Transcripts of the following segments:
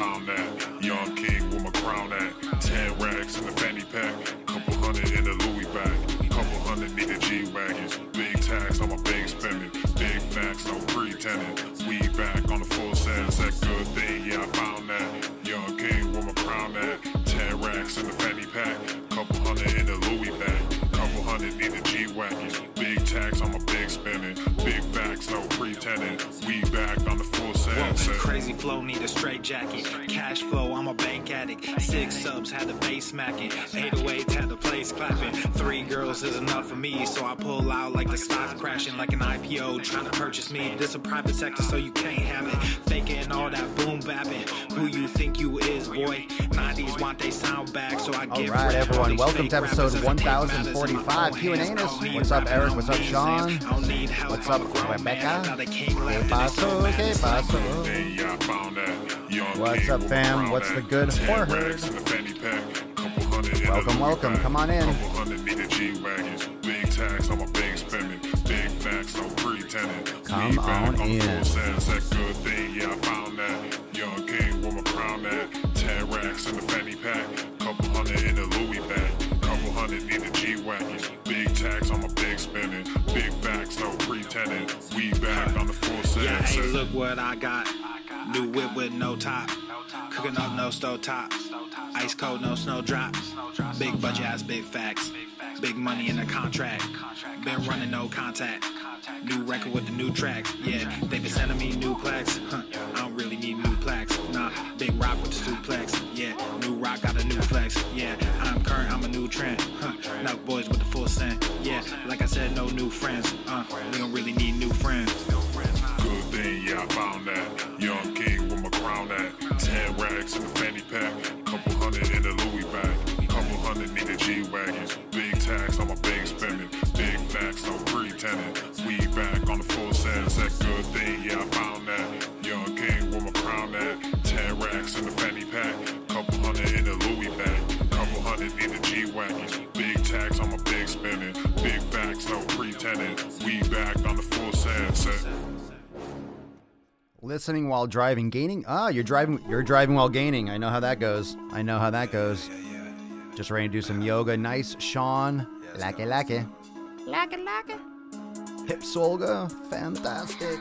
found that. Young king with my crown at. 10 racks in the fanny pack. Couple hundred in the Louis bag. Couple hundred need the G-Wagons. Big tax on my big spending. Big facts, no pretending. We back on the full sales. That good thing, yeah, I found that. Young king with my crown at. 10 racks in the fanny pack. Couple hundred in the Louis bag. Couple hundred need the G-Wagons. Big tax on my big spending. Big facts, no pretending. We back on the full sales. Crazy flow, need a straight jacket. Cash flow, I'm a bank addict. 6 subs, had the bass smacking. 808s, had the place clapping. 3 girls is enough for me, so I pull out like the stock crashing. Like an IPO, trying to purchase me. This a private sector, so you can't have it. Faking all that boom bapping. Who you think you is, boy? 90s want they sound back, so I give. Alright, everyone, welcome to episode 1045. Q&Anus. What's up, Eric? What's up, Sean? What's up, Rebecca? Que paso? Que paso? What's up, fam? What's the good horror herd? Welcome, welcome. Come on in. Come on in. Young king with my crown at. 10 racks in the fanny pack. Couple hundred in the Louis bag. Couple hundred need the G-Wagons. Big tax on my big spending. Big facts, no pretending. We back on the full sales. Yeah, hey, look what I got. New whip with no top. Cooking up no stove top. Ice cold, no snow drop. Big budget ass, big facts. Big money in the contract. Been running no contact. New record with the new tracks. Yeah, they been sending me new plaques. I don't really need new plaques. Nah, big rock with the suplex. Yeah, new rock got a new flex. Yeah, I'm current, I'm a new trend. Now boys with the full scent. Yeah, like I said, no new friends. We don't really need new friends. Good thing, yeah, I found that. Young king with my crown at. 10 racks in the fanny pack. Couple hundred in the Louis bag. Couple hundred need the G-Wagons. Big tax on my big spending. Big facts, no pretending. We back on the full sales. That good thing, yeah, I found that. Young king with my crown at. 10 racks in the fanny pack. Couple hundred in the Louis bag. Couple hundred need the G-Wagons. Big tax on my big spending. Big facts, no pretending. We back on the full sales. Listening while driving, gaining. Ah, you're driving while gaining. I know how that goes. I know how that goes. Just ready to do some yoga. Nice, Sean. Like it. Hip Solga. Fantastic.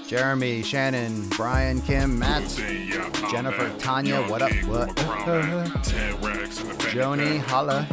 Jeremy, Shannon, Brian, Kim, Matt, Jennifer, Tanya, what up? What? Joni, holla.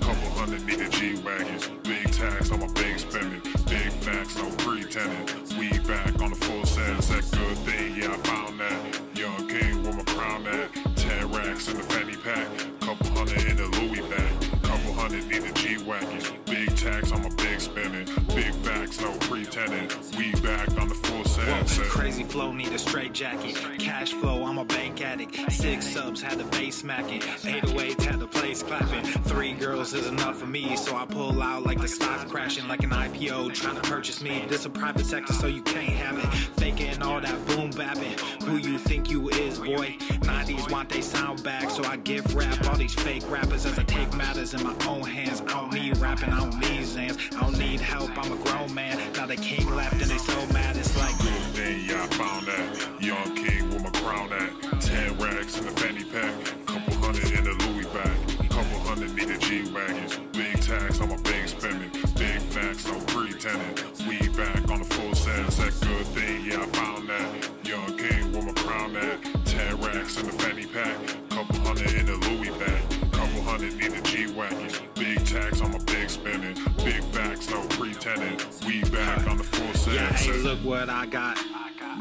Couple hundred need the G-Wagons. Big tax on my big spending. Big facts, no pretending. We back on the full sales. That good thing, yeah, I found that. Young king with my crown at. 10 racks in the fanny pack. Couple hundred in the Louis bag. Couple hundred need the G-Wagons. Big tax on my big spending. Big facts, no pretending. We back on the full sales. Crazy flow, need a straight jacket. Cash flow, I'm a bank addict. 6 subs, had the bass smacking. 808s, had the place clapping. 3 girls is enough for me, so I pull out like the stock crashing. Like an IPO, trying to purchase me. This a private sector, so you can't have it. Faking all that boom bapping. Who you think you is, boy? 90s want they sound back, so I give rap all these fake rappers as I take matters in my own hands. I don't need rapping, I don't need Zans. I don't need help, I'm a grown man. Now they king left and they so mad, it's like good thing, yeah, I found that. Young king with my crown at. 10 racks in the fanny pack. Couple hundred in the Louis bag. Couple hundred need the G-Wagons. Big tax on my big spending. Big facts, no pretending. We back on the full sales. That good thing, yeah, I found that. Young king with my crown at. 10 racks in the fanny pack. Couple hundred in the Louis bag. Couple hundred need the G-Wagons. Big tax on my big spending. Big facts, no pretending. We back on the full sales. Yeah, hey, look what I got.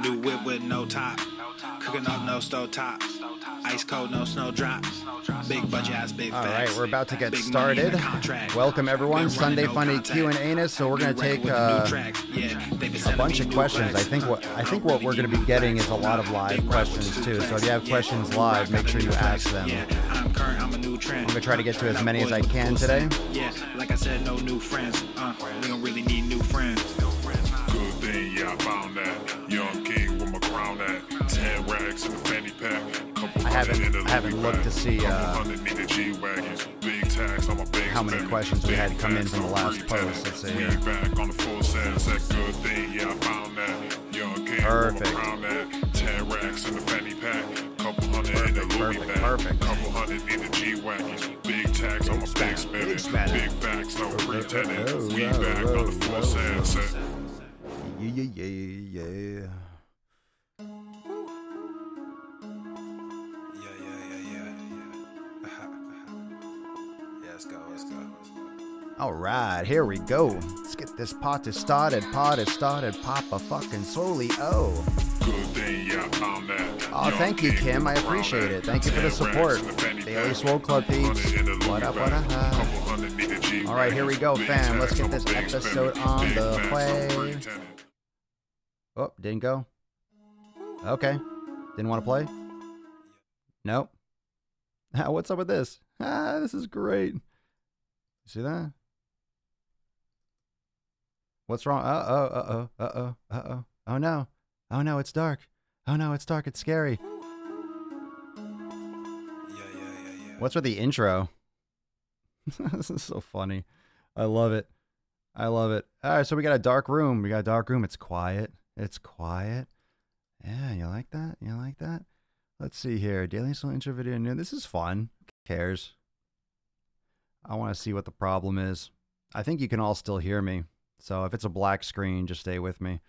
New whip with no top. Cooking up no stove top. Ice cold, no snow drop. Big budget ass, big facts. All right, we're about to get started. Welcome, everyone. Sunday Funday Q&Anus. So we're going to take a bunch of questions. I think what we're going to be getting is a lot of live questions too. So if you have questions live, make sure you ask them. I'm going to try to get to as many as I can today. Yeah, like I said, no new friends. We don't really need new friends. Good thing, yeah, I found that. Young king with my crown at. 10 racks in the fanny pack. I haven't looked to see tax on my big how many questions we had come in from the last post. Let's see here. Back on the full sense, that good thing, yeah, I found that. Young king, Perfect. That. 10 racks in the fanny pack. Couple hundred in the Louis bag. Perfect. Couple hundred in the G-Wagon. Big tax on my big spending. Big facts, no pretending. We back on the full sense. Yeah. All right, here we go. Let's get this party started. Pop a fucking Swole. Good thing, yeah, I found that. Oh, thank you, Kim. I appreciate it. Thank you for the support. Daily Swole Club peeps. What up? All right, here we go, fam. Let's get this episode on the way. Oh, didn't go? Okay. Didn't want to play? Nope. What's up with this? This is great. You see that? What's wrong? Uh-oh. Oh no. Oh no, it's dark. Oh no, it's dark. It's scary. Yeah. What's with the intro? This is so funny. I love it. All right, so we got a dark room. It's quiet. Yeah, you like that? Let's see here. Daily Swole intro video new. This is fun. Who cares? I want to see what the problem is. I think you can all still hear me. So if it's a black screen, just stay with me.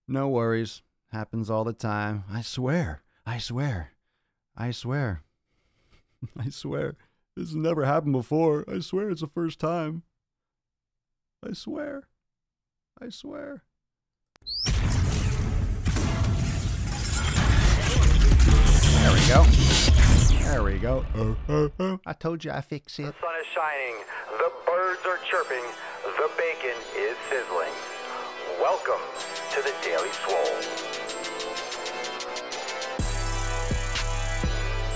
No worries. Happens all the time. I swear. This has never happened before. I swear it's the first time. I swear. There we go. I told you I fix it. The sun is shining, the birds are chirping, the bacon is sizzling. Welcome to the Daily Swole.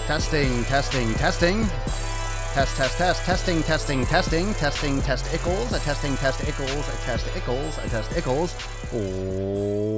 Testing. Testing, testicles.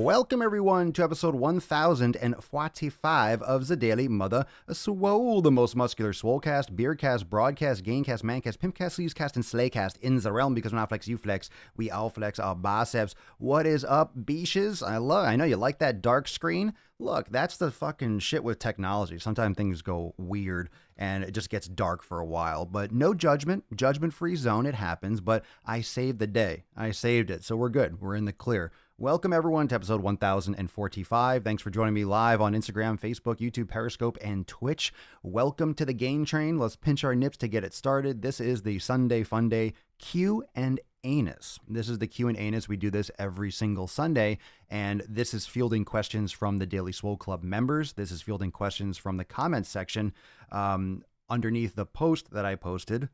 Welcome everyone to episode 1045 of the Daily Mother Swole, the most muscular swolecast, beercast, broadcast, gaincast, mancast, pimpcast, sleevescast, and slaycast in the realm, because when I flex, you flex, we all flex our biceps. What is up, beaches? I know you like that dark screen. Look, that's the fucking shit with technology. Sometimes things go weird and it just gets dark for a while, but no judgment-free zone. It happens, but I saved the day. I saved it, so we're good. We're in the clear. Welcome everyone to episode 1045. Thanks for joining me live on Instagram, Facebook, YouTube, Periscope, and Twitch. Welcome to the game train. Let's pinch our nips to get it started. This is the Sunday Funday Q&Anus. This is the Q&Anus. We do this every single Sunday, and this is fielding questions from the Daily Swole Club members. This is fielding questions from the comments section underneath the post that I posted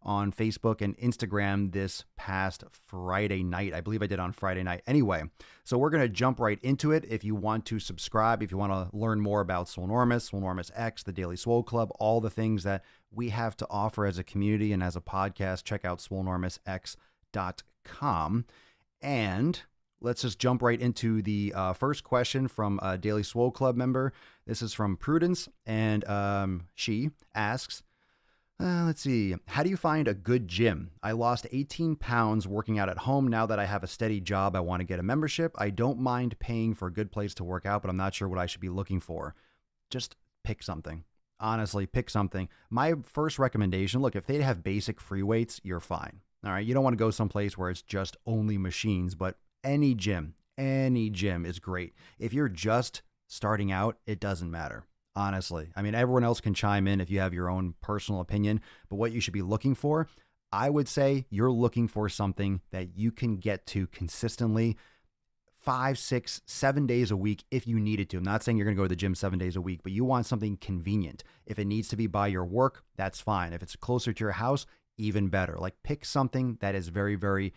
on Facebook and Instagram this past Friday night. I believe I did on Friday night. Anyway, so we're going to jump right into it. If you want to subscribe, if you want to learn more about Swolenormous X, the Daily Swole Club, all the things that we have to offer as a community and as a podcast, check out swolenormousx.com. And let's just jump right into the first question from a Daily Swole Club member. This is from Prudence, and she asks, let's see, how do you find a good gym? I lost 18 pounds working out at home. Now that I have a steady job, I want to get a membership. I don't mind paying for a good place to work out, but I'm not sure what I should be looking for. Just pick something. Honestly, pick something. My first recommendation, look, if they have basic free weights, you're fine. All right, you don't want to go someplace where it's just only machines, but any gym is great. If you're just starting out, it doesn't matter. Honestly, I mean, everyone else can chime in if you have your own personal opinion, but what you should be looking for, I would say you're looking for something that you can get to consistently 5, 6, 7 days a week if you needed to. I'm not saying you're going to go to the gym 7 days a week, but you want something convenient. If it needs to be by your work, that's fine. If it's closer to your house, even better. Like, pick something that is very, very,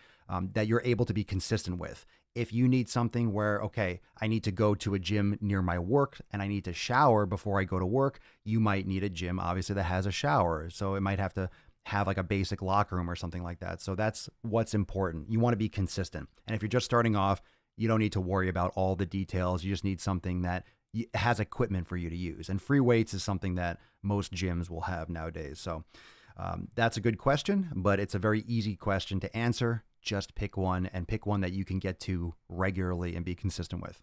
that you're able to be consistent with. If you need something where, okay, I need to go to a gym near my work and I need to shower before I go to work, you might need a gym, obviously, that has a shower. So it might have to have like a basic locker room or something like that. So that's what's important. You want to be consistent. And if you're just starting off, you don't need to worry about all the details. You just need something that has equipment for you to use. And free weights is something that most gyms will have nowadays. So That's a good question, but it's a very easy question to answer. Just pick one, and pick one that you can get to regularly and be consistent with.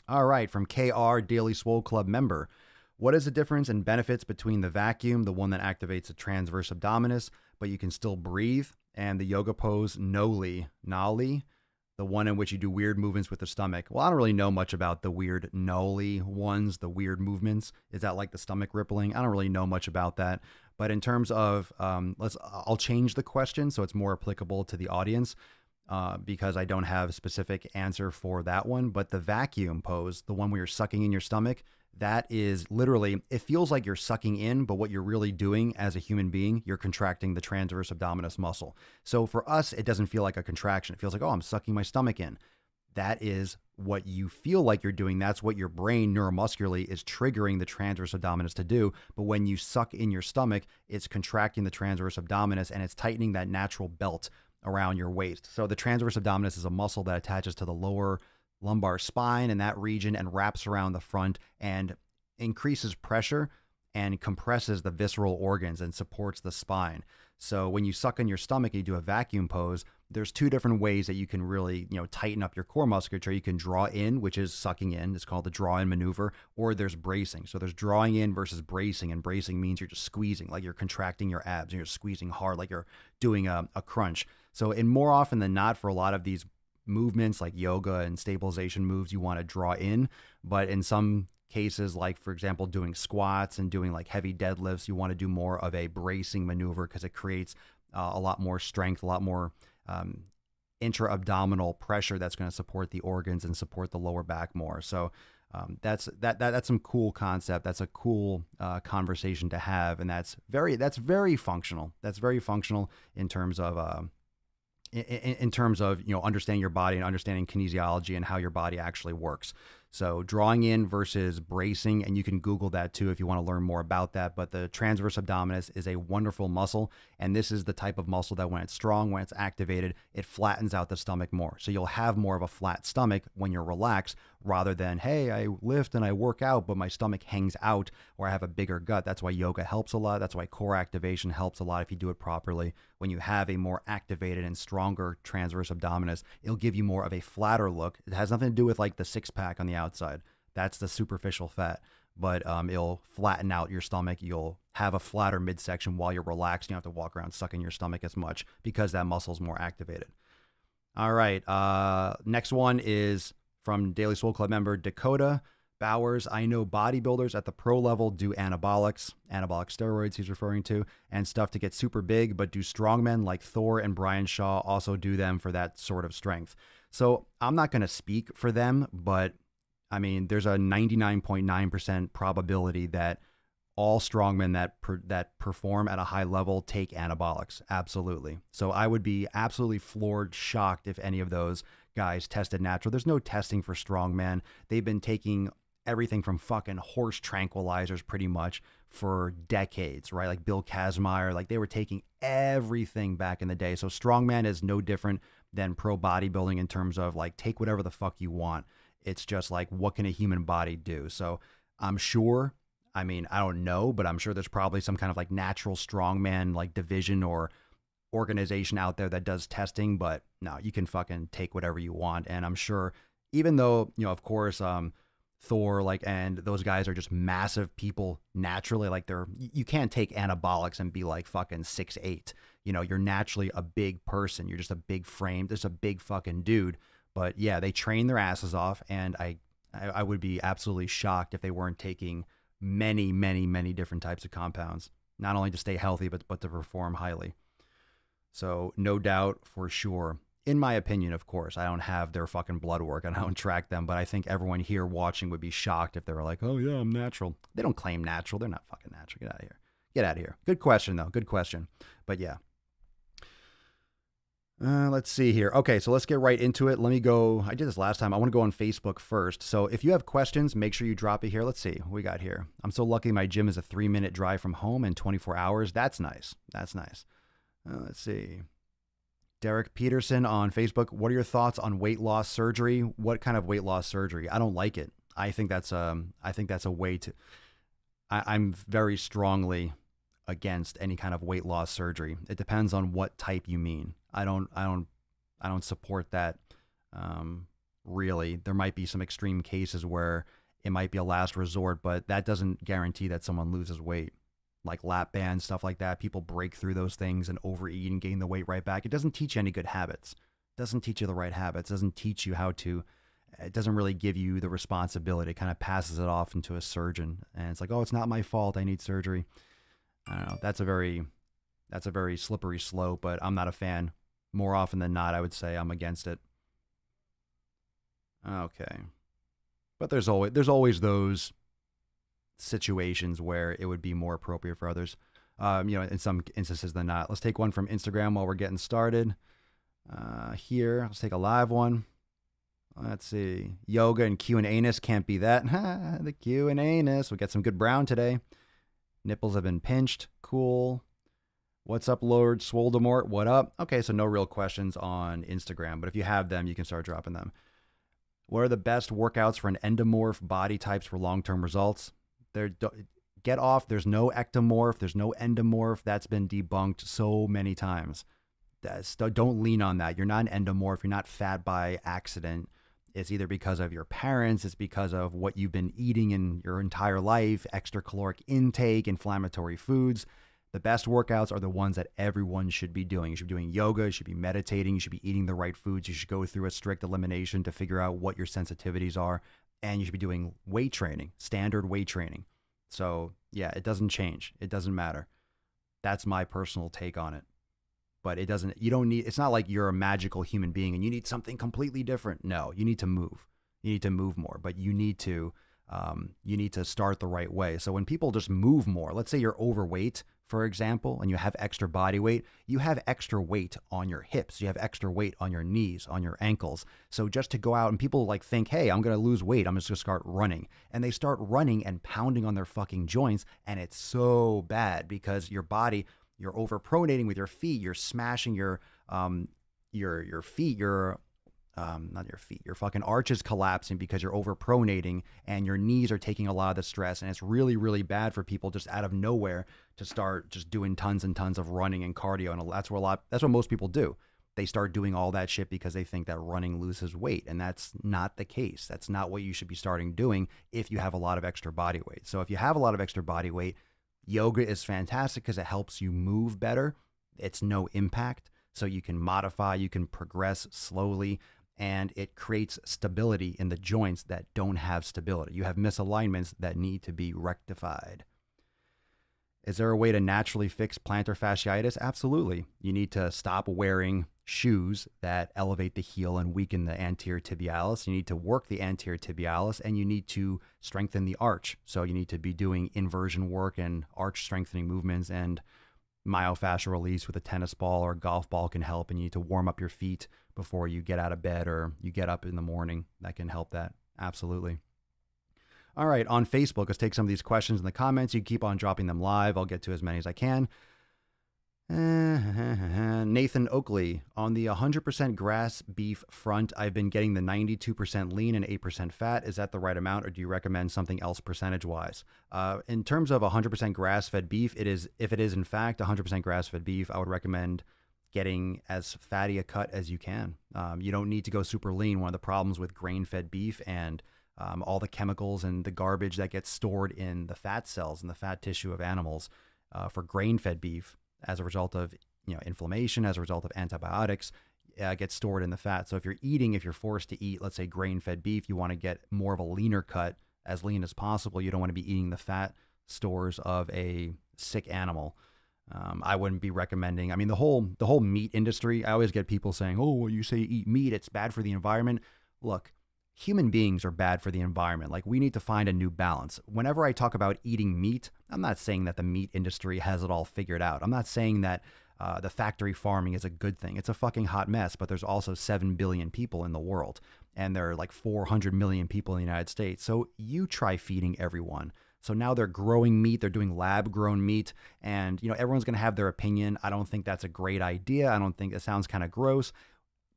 All right, from KR, Daily Swole Club member. What is the difference in benefits between the vacuum, the one that activates the transverse abdominis, but you can still breathe, and the yoga pose Noli, the one in which you do weird movements with the stomach? Well, I don't really know much about the weird Noli ones, the weird movements. Is that like the stomach rippling? I don't really know much about that. But in terms of, I'll change the question so it's more applicable to the audience, because I don't have a specific answer for that one. But the vacuum pose, the one where you're sucking in your stomach, that is literally, it feels like you're sucking in, but what you're really doing as a human being, you're contracting the transverse abdominis muscle. So for us, it doesn't feel like a contraction. It feels like, oh, I'm sucking my stomach in. That is what you feel like you're doing. That's what your brain neuromuscularly is triggering the transverse abdominis to do. But when you suck in your stomach, it's contracting the transverse abdominis and it's tightening that natural belt around your waist. So the transverse abdominis is a muscle that attaches to the lower lumbar spine in that region and wraps around the front and increases pressure and compresses the visceral organs and supports the spine. So when you suck in your stomach and you do a vacuum pose, there's two different ways that you can really, tighten up your core musculature. You can draw in, which is sucking in. It's called the draw-in maneuver, or there's bracing. So there's drawing in versus bracing, and bracing means you're just squeezing, like you're contracting your abs and you're squeezing hard, like you're doing a crunch. So in more often than not, for a lot of these movements like yoga and stabilization moves, you want to draw in, but in some cases, like for example, doing squats and doing like heavy deadlifts, you want to do more of a bracing maneuver because it creates a lot more strength, a lot more intra-abdominal pressure that's going to support the organs and support the lower back more. So that's some cool concept. That's a cool conversation to have, and that's very functional. That's very functional in terms of understanding your body and understanding kinesiology and how your body actually works. So drawing in versus bracing, and you can Google that too if you want to learn more about that. But the transverse abdominis is a wonderful muscle, and this is the type of muscle that when it's strong, when it's activated, it flattens out the stomach more. So you'll have more of a flat stomach when you're relaxed, rather than, hey, I lift and I work out, but my stomach hangs out, or I have a bigger gut. That's why yoga helps a lot. That's why core activation helps a lot if you do it properly. When you have a more activated and stronger transverse abdominis, it'll give you more of a flatter look. It has nothing to do with like the six-pack on the outside. That's the superficial fat, but it'll flatten out your stomach. You'll have a flatter midsection while you're relaxed. You don't have to walk around sucking your stomach as much because that muscle is more activated. All right. Next one is from Daily Swole Club member Dakota Bowers. I know bodybuilders at the pro level do anabolic steroids he's referring to, and stuff to get super big, but do strongmen like Thor and Brian Shaw also do them for that sort of strength? So I'm not going to speak for them, but I mean, there's a 99.9% probability that all strongmen that perform at a high level take anabolics. Absolutely. So I would be absolutely floored, shocked if any of those guys tested natural. There's no testing for strongmen. They've been taking everything from fucking horse tranquilizers pretty much for decades, right? Like Bill Kazmaier, like they were taking everything back in the day. So strongman is no different than pro bodybuilding in terms of like, take whatever the fuck you want. It's just like, what can a human body do? So I'm sure, I mean, I don't know, but I'm sure there's probably some kind of like natural strongman like division or organization out there that does testing, but no, you can fucking take whatever you want. And I'm sure, even though, of course, Thor, like, and those guys are just massive people naturally, like you can't take anabolics and be like fucking 6'8". You're naturally a big person. You're just a big frame, just a big fucking dude. But yeah, they train their asses off, and I would be absolutely shocked if they weren't taking many, many, many different types of compounds, not only to stay healthy, but to perform highly. So no doubt, for sure. In my opinion, of course, I don't have their fucking blood work and I don't track them, but I think everyone here watching would be shocked if they were like, oh yeah, I'm natural. They don't claim natural. They're not fucking natural. Get out of here. Get out of here. Good question, though. Good question. But yeah. Let's see here. Okay, so let's get right into it. Let me go. I did this last time. I want to go on Facebook first. So if you have questions, make sure you drop it here. Let's see what we got here. I'm so lucky my gym is a 3-minute drive from home in 24 hours. That's nice. That's nice. Let's see. Derek Peterson on Facebook. What are your thoughts on weight loss surgery? What kind of weight loss surgery? I don't like it. I think that's a way to, I'm very strongly against any kind of weight loss surgery. It depends on what type you mean. I don't support that. Really, there might be some extreme cases where it might be a last resort, but that doesn't guarantee that someone loses weight. Like lap bands, stuff like that. People break through those things and overeat and gain the weight right back. It doesn't teach you any good habits. It doesn't teach you the right habits. It doesn't teach you how to, it doesn't really give you the responsibility. It kind of passes it off into a surgeon. And it's like, oh, it's not my fault. I need surgery. I don't know. That's a very slippery slope, but I'm not a fan. More often than not, I would say I'm against it. Okay. But there's always those situations where it would be more appropriate for others, in some instances than not. Let's take one from Instagram while we're getting started. Here, let's take a live one. Let's see. Yoga and Q&Anus can't be that. The Q&Anus. We got some good brown today. Nipples have been pinched. Cool. What's up, Lord Swoldemort? What up? Okay, so no real questions on Instagram, but if you have them, you can start dropping them. What are the best workouts for an endomorph body types for long-term results? Get off. There's no ectomorph. There's no endomorph. That's been debunked so many times. Don't lean on that. You're not an endomorph. You're not fat by accident. It's either because of your parents. It's because of what you've been eating in your entire life, extra caloric intake, inflammatory foods. The best workouts are the ones that everyone should be doing. You should be doing yoga. You should be meditating. You should be eating the right foods. You should go through a strict elimination to figure out what your sensitivities are. And you should be doing weight training, standard weight training. So yeah, it doesn't change. It doesn't matter. That's my personal take on it. But it's not like you're a magical human being and you need something completely different. No, you need to move. You need to move more, but you need to start the right way. So when people just move more, let's say you're overweight, for example, and you have extra body weight, you have extra weight on your hips, you have extra weight on your knees, on your ankles. So just to go out and people like think, hey, I'm going to lose weight, I'm just going to start running. And they start running and pounding on their fucking joints. And it's so bad because your body, you're overpronating with your feet, you're smashing your feet, your fucking arch is collapsing because you're overpronating and your knees are taking a lot of the stress. And it's really, really bad for people just out of nowhere to start just doing tons and tons of running and cardio. And that's what most people do. They start doing all that shit because they think that running loses weight. And that's not the case. That's not what you should be starting doing if you have a lot of extra body weight. So if you have a lot of extra body weight, yoga is fantastic because it helps you move better. It's no impact. So you can modify, you can progress slowly. And it creates stability in the joints that don't have stability. You have misalignments that need to be rectified. Is there a way to naturally fix plantar fasciitis? Absolutely. You need to stop wearing shoes that elevate the heel and weaken the anterior tibialis. You need to work the anterior tibialis and you need to strengthen the arch. So you need to be doing inversion work and arch strengthening movements, and myofascial release with a tennis ball or a golf ball can help. And you need to warm up your feet before you get out of bed or you get up in the morning. That can help that. Absolutely. All right. On Facebook, let's take some of these questions in the comments. You keep on dropping them live. I'll get to as many as I can. Nathan Oakley, on the 100% grass beef front, I've been getting the 92% lean and 8% fat. Is that the right amount, or do you recommend something else percentage-wise? In terms of 100% grass-fed beef, if it is in fact 100% grass-fed beef, I would recommend getting as fatty a cut as you can. You don't need to go super lean. One of the problems with grain-fed beef and all the chemicals and the garbage that gets stored in the fat cells and the fat tissue of animals for grain-fed beef, as a result of inflammation, as a result of antibiotics, gets stored in the fat. So if you're forced to eat, let's say grain-fed beef, you want to get more of a leaner cut, as lean as possible. You don't want to be eating the fat stores of a sick animal. I wouldn't be recommending. I mean, the whole meat industry. I always get people saying, "Oh, well, you say eat meat, it's bad for the environment." Look, human beings are bad for the environment. Like, we need to find a new balance. Whenever I talk about eating meat, I'm not saying that the meat industry has it all figured out. I'm not saying that the factory farming is a good thing. It's a fucking hot mess, but there's also 7 billion people in the world, and there are like 400 million people in the United States. So you try feeding everyone. So now they're growing meat, they're doing lab-grown meat, and everyone's going to have their opinion. I don't think that's a great idea. I don't think it sounds kind of gross.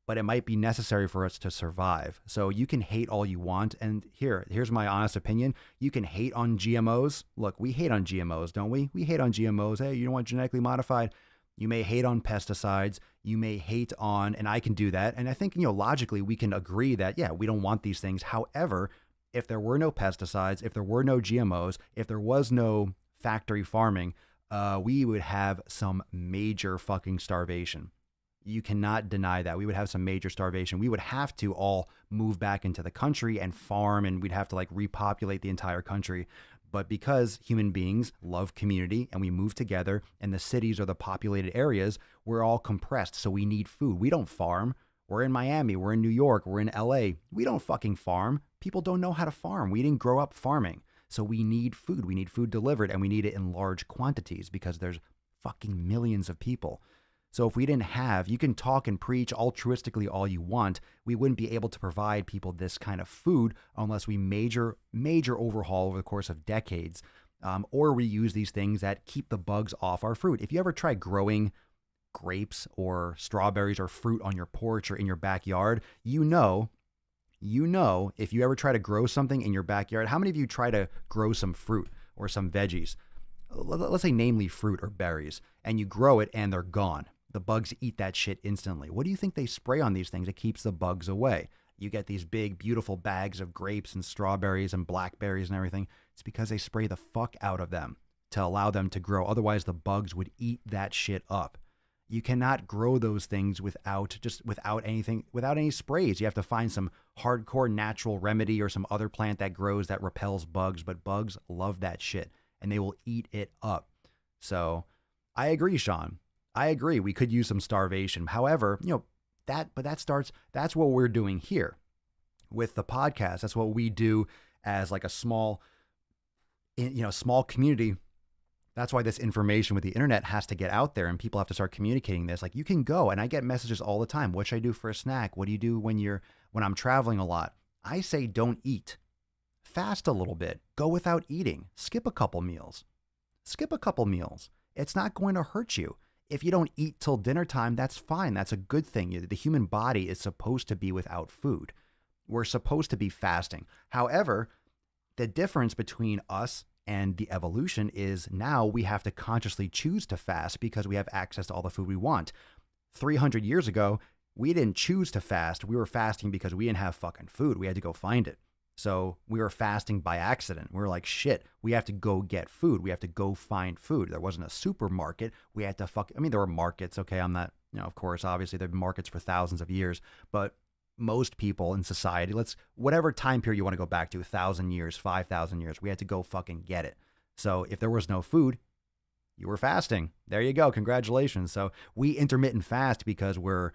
but it might be necessary for us to survive. So you can hate all you want. And here's my honest opinion. You can hate on GMOs. Look, we hate on GMOs, don't we? We hate on GMOs. Hey, you don't want genetically modified. You may hate on pesticides. You may hate on, and I can do that. And I think, logically we can agree that, yeah, we don't want these things. However, if there were no pesticides, if there were no GMOs, if there was no factory farming, we would have some major fucking starvation. You cannot deny that. We would have some major starvation. We would have to all move back into the country and farm, and we'd have to repopulate the entire country. But because human beings love community and we move together and the cities are the populated areas, we're all compressed. So we need food. We don't farm. We're in Miami. We're in New York. We're in LA. We don't fucking farm. People don't know how to farm. We didn't grow up farming. So we need food. We need food delivered, and we need it in large quantities because there's fucking millions of people. So if we didn't have, you can talk and preach altruistically all you want, we wouldn't be able to provide people this kind of food unless we major overhaul over the course of decades, or we use these things that keep the bugs off our fruit. If you ever try growing grapes or strawberries or fruit on your porch or in your backyard, you know, if you ever try to grow something in your backyard, how many of you try to grow some fruit or some veggies? Let's say namely fruit or berries, and you grow it and they're gone. The bugs eat that shit instantly. What do you think they spray on these things? It keeps the bugs away. You get these big, beautiful bags of grapes and strawberries and blackberries and everything. It's because they spray the fuck out of them to allow them to grow. Otherwise, the bugs would eat that shit up. You cannot grow those things without any sprays. You have to find some hardcore natural remedy or some other plant that grows that repels bugs. But bugs love that shit, and they will eat it up. So I agree, Sean. I agree. We could use some starvation. However, that's what we're doing here with the podcast. That's what we do as a small community. That's why this information with the internet has to get out there, and people have to start communicating this. You can go, and I get messages all the time. What should I do for a snack? What do you do when I'm traveling a lot? I say, don't eat. Fast a little bit. Go without eating. Skip a couple meals. It's not going to hurt you. If you don't eat till dinner time, that's fine. That's a good thing. The human body is supposed to be without food. We're supposed to be fasting. However, the difference between us and the evolution is now we have to consciously choose to fast because we have access to all the food we want. 300 years ago, we didn't choose to fast. We were fasting because we didn't have fucking food. We had to go find it. So we were fasting by accident. We were like, shit, we have to go get food. We have to go find food. There wasn't a supermarket. We had to there were markets. Okay, I'm not, of course, obviously there have been markets for thousands of years, but most people in society, whatever time period you want to go back to, 1,000 years, 5,000 years, we had to go fucking get it. So if there was no food, you were fasting. There you go. Congratulations. So we intermittent fast because we're,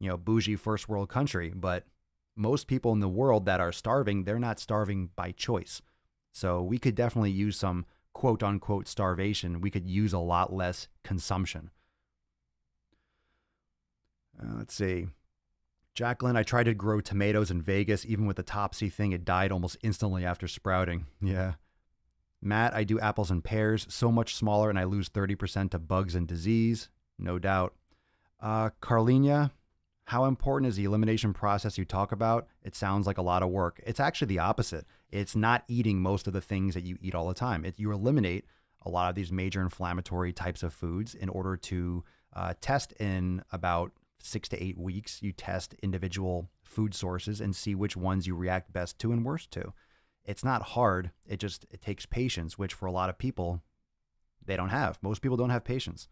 bougie first world country, but most people in the world that are starving, they're not starving by choice. So we could definitely use some quote unquote starvation. We could use a lot less consumption. Let's see. Jacqueline, I tried to grow tomatoes in Vegas. Even with the Topsy thing, it died almost instantly after sprouting. Yeah. Matt, I do apples and pears. So much smaller and I lose 30% to bugs and disease. No doubt. Carlina, how important is the elimination process you talk about? It sounds like a lot of work. It's actually the opposite. It's not eating most of the things that you eat all the time. You eliminate a lot of these major inflammatory types of foods in order to test in about 6 to 8 weeks. You test individual food sources and see which ones you react best to and worst to. It's not hard. It takes patience, which for a lot of people, they don't have. Most people don't have patience.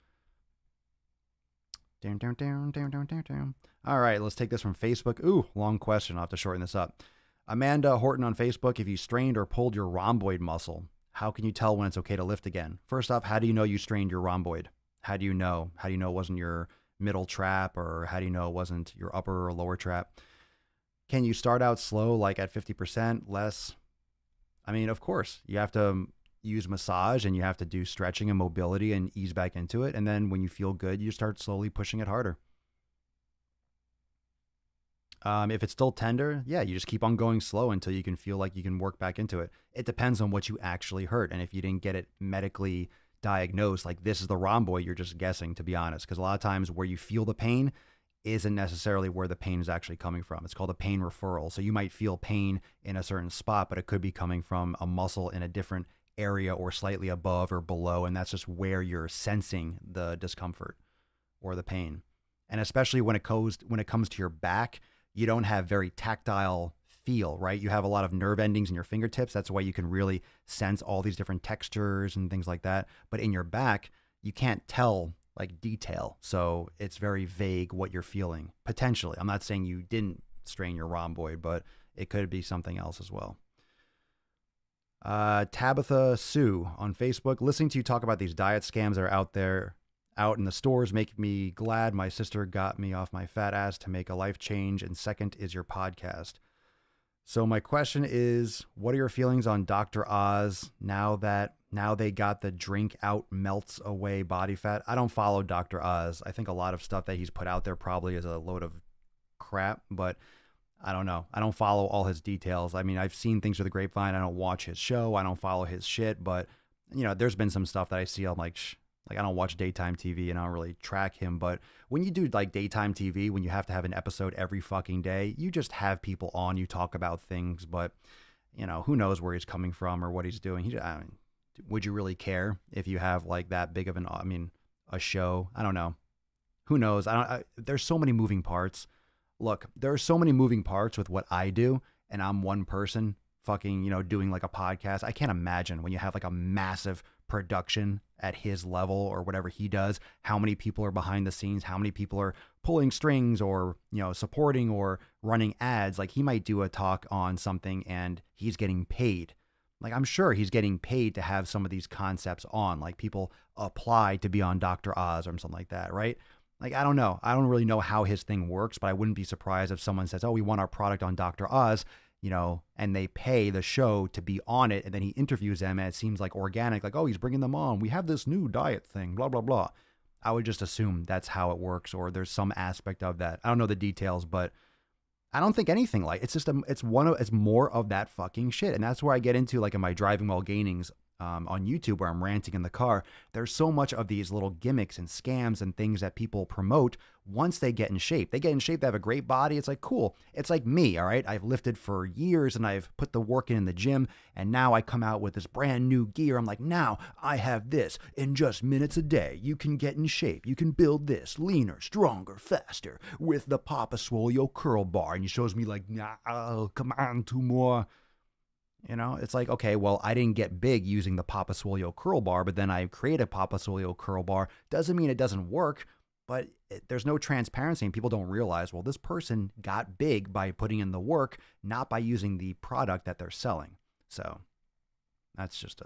All right, let's take this from Facebook. Ooh, long question. I'll have to shorten this up. Amanda Horton on Facebook, if you strained or pulled your rhomboid muscle, how can you tell when it's okay to lift again? First off, how do you know you strained your rhomboid? How do you know? How do you know it wasn't your middle trap, or how do you know it wasn't your upper or lower trap? Can you start out slow, like at 50%, less? I mean, of course, you have to use massage and you have to do stretching and mobility and ease back into it. And then when you feel good, you start slowly pushing it harder. If it's still tender, yeah, you just keep on going slow until you can feel like you can work back into it. It depends on what you actually hurt. And if you didn't get it medically diagnosed, like this is the rhomboid, you're just guessing, to be honest. Because a lot of times where you feel the pain, isn't necessarily where the pain is actually coming from. It's called a pain referral. So you might feel pain in a certain spot, but it could be coming from a muscle in a different area or slightly above or below. And that's just where you're sensing the discomfort or the pain. And especially when it comes to your back, you don't have very tactile feel, right? You have a lot of nerve endings in your fingertips. That's why you can really sense all these different textures and things like that. But in your back, you can't tell like detail. So it's very vague what you're feeling, potentially. I'm not saying you didn't strain your rhomboid, but it could be something else as well. Tabitha Sue on Facebook, listening to you talk about these diet scams that are out in the stores make me glad my sister got me off my fat ass to make a life change. And second is your podcast. So my question is, what are your feelings on Dr. Oz now they got the drink out melts away body fat? I don't follow Dr. Oz. I think a lot of stuff that he's put out there probably is a load of crap, but I don't know. I don't follow all his details. I mean, I've seen things through the grapevine. I don't watch his show. I don't follow his shit, but you know, there's been some stuff that I see. I'm like, like I don't watch daytime TV and I don't really track him. But when you do like daytime TV, when you have to have an episode every fucking day, you just have people on, you talk about things, but you know, who knows where he's coming from or what he's doing. I mean, would you really care if you have like that big of a show? I don't know. Who knows? There's so many moving parts. Look, there are so many moving parts with what I do, and I'm one person fucking, you know, doing like a podcast. I can't imagine when you have like a massive production at his level or whatever he does, how many people are behind the scenes, how many people are pulling strings or, you know, supporting or running ads. Like he might do a talk on something and he's getting paid. Like I'm sure he's getting paid to have some of these concepts on, like people apply to be on Dr. Oz or something like that, right? Like, I don't know. I don't really know how his thing works, but I wouldn't be surprised if someone says, oh, we want our product on Dr. Oz, you know, and they pay the show to be on it. And then he interviews them and it seems like organic, like, oh, he's bringing them on. We have this new diet thing, blah, blah, blah. I would just assume that's how it works, or there's some aspect of that. I don't know the details, but I don't think anything like it's just it's more of that fucking shit. And that's where I get into, like in my Driving While Gainings on YouTube, where I'm ranting in the car. There's so much of these little gimmicks and scams and things that people promote once they get in shape. They get in shape, they have a great body. It's like, cool. It's like me, all right? I've lifted for years and I've put the work in the gym, and now I come out with this brand new gear. I'm like, now I have this. In just minutes a day, you can get in shape. You can build this leaner, stronger, faster with the Papa Swole curl bar. And he shows me like, nah, come on, 2 more. You know, it's like, okay, well, I didn't get big using the Papa Swole curl bar, but then I create a Papa Swole curl bar. Doesn't mean it doesn't work, but there's no transparency, and people don't realize, well, this person got big by putting in the work, not by using the product that they're selling. So that's just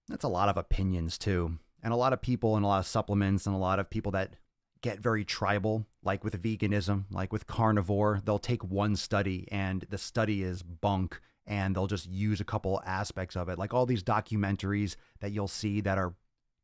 that's a lot of opinions too. And a lot of people and a lot of supplements and a lot of people that get very tribal, like with veganism, like with carnivore, they'll take one study and the study is bunk, and they'll just use a couple aspects of it. Like all these documentaries that you'll see that are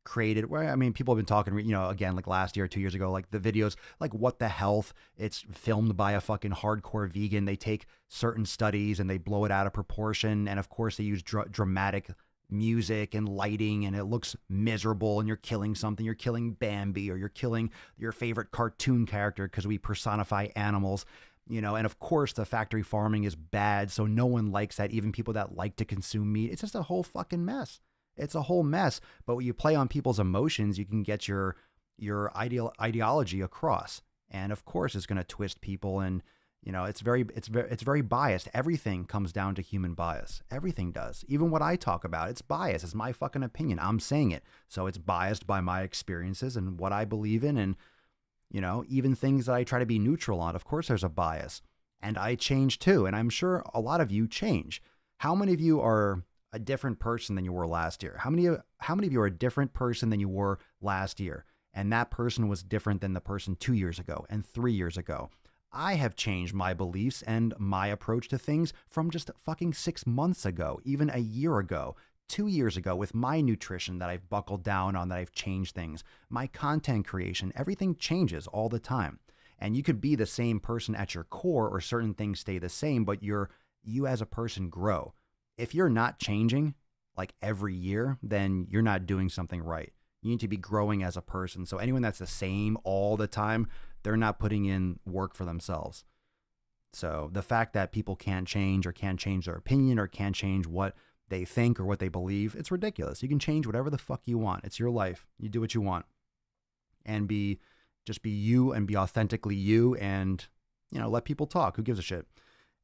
created where, I mean, people have been talking, you know, again, like last year, 2 years ago, like the videos, like What the Health, it's filmed by a fucking hardcore vegan. They take certain studies and they blow it out of proportion. And of course they use dramatic music and lighting, and it looks miserable, and you're killing something. You're killing Bambi, or you're killing your favorite cartoon character because we personify animals, you know. And of course the factory farming is bad, so no one likes that, even people that like to consume meat. It's just a whole fucking mess. It's a whole mess. But when you play on people's emotions, you can get your ideology across, and of course it's going to twist people. And you know, it's very biased. Everything comes down to human bias. Everything does. Even what I talk about, it's biased. It's my fucking opinion. I'm saying it. So it's biased by my experiences and what I believe in. And, you know, even things that I try to be neutral on, of course there's a bias. And I change too. And I'm sure a lot of you change. How many of you are a different person than you were last year? How many of you are a different person than you were last year? And that person was different than the person 2 years ago and 3 years ago. I have changed my beliefs and my approach to things from just fucking 6 months ago, even a year ago, 2 years ago, with my nutrition that I've buckled down on, that I've changed things, my content creation, everything changes all the time. And you could be the same person at your core, or certain things stay the same, but you as a person grow. If you're not changing like every year, then you're not doing something right. You need to be growing as a person. So anyone that's the same all the time, they're not putting in work for themselves. So the fact that people can't change or can't change their opinion or can't change what they think or what they believe, it's ridiculous. You can change whatever the fuck you want. It's your life. You do what you want. And just be you and be authentically you and, let people talk. Who gives a shit?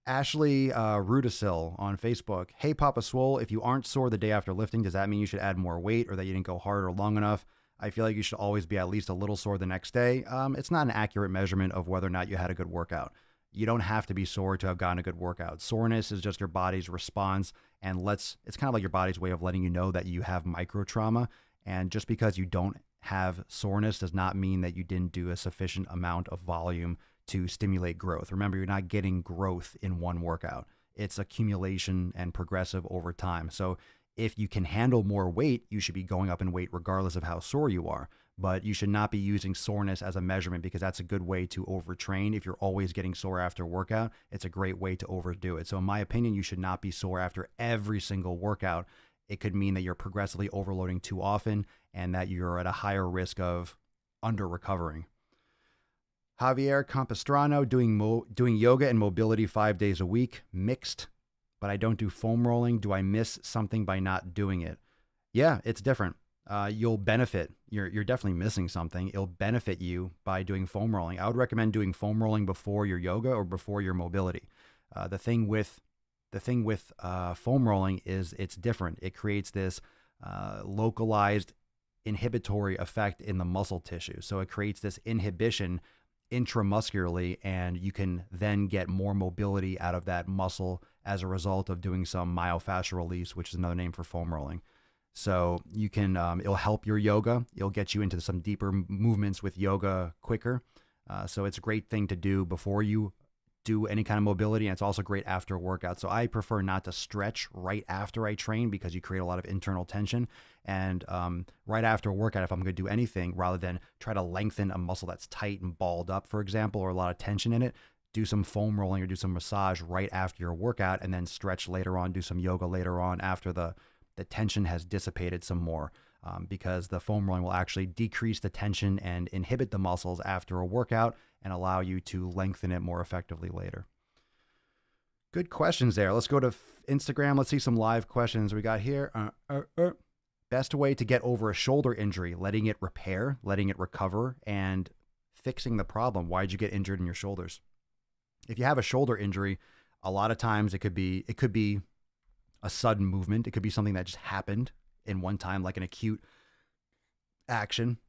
Ashley Rudisil on Facebook. Hey, Papa Swole, if you aren't sore the day after lifting, does that mean you should add more weight or that you didn't go hard or long enough? I feel like you should always be at least a little sore the next day. It's not an accurate measurement of whether or not you had a good workout. You don't have to be sore to have gotten a good workout. Soreness is just your body's response, and it's kind of like your body's way of letting you know that you have micro trauma. And just because you don't have soreness does not mean that you didn't do a sufficient amount of volume to stimulate growth. Remember, you're not getting growth in one workout. It's accumulation and progressive over time. So if you can handle more weight, you should be going up in weight regardless of how sore you are. But you should not be using soreness as a measurement because that's a good way to overtrain. If you're always getting sore after a workout, it's a great way to overdo it. So in my opinion, you should not be sore after every single workout. It could mean that you're progressively overloading too often and that you're at a higher risk of under-recovering. Javier Capistrano, doing yoga and mobility 5 days a week, mixed, but I don't do foam rolling. Do I miss something by not doing it? Yeah, it's different. You'll benefit. You're definitely missing something. It'll benefit you by doing foam rolling. I would recommend doing foam rolling before your yoga or before your mobility. The thing with foam rolling is it's different. It creates this localized inhibitory effect in the muscle tissue. So it creates this inhibition intramuscularly, and you can then get more mobility out of that muscle as a result of doing some myofascial release, which is another name for foam rolling. So you can, it'll help your yoga. It'll get you into some deeper movements with yoga quicker. So it's a great thing to do before you do any kind of mobility. And it's also great after a workout. So I prefer not to stretch right after I train because you create a lot of internal tension. And right after a workout, if I'm going to do anything, rather than try to lengthen a muscle that's tight and balled up, for example, or a lot of tension in it, do some foam rolling or do some massage right after your workout and then stretch later on, do some yoga later on after the tension has dissipated some more, because the foam rolling will actually decrease the tension and inhibit the muscles after a workout and allow you to lengthen it more effectively later. Good questions there. Let's go to Instagram. Let's see some live questions we got here. Best way to get over a shoulder injury: letting it repair, letting it recover, and fixing the problem. Why did you get injured in your shoulders? If you have a shoulder injury, a lot of times it could be a sudden movement. It could be something that just happened in one time, like an acute action,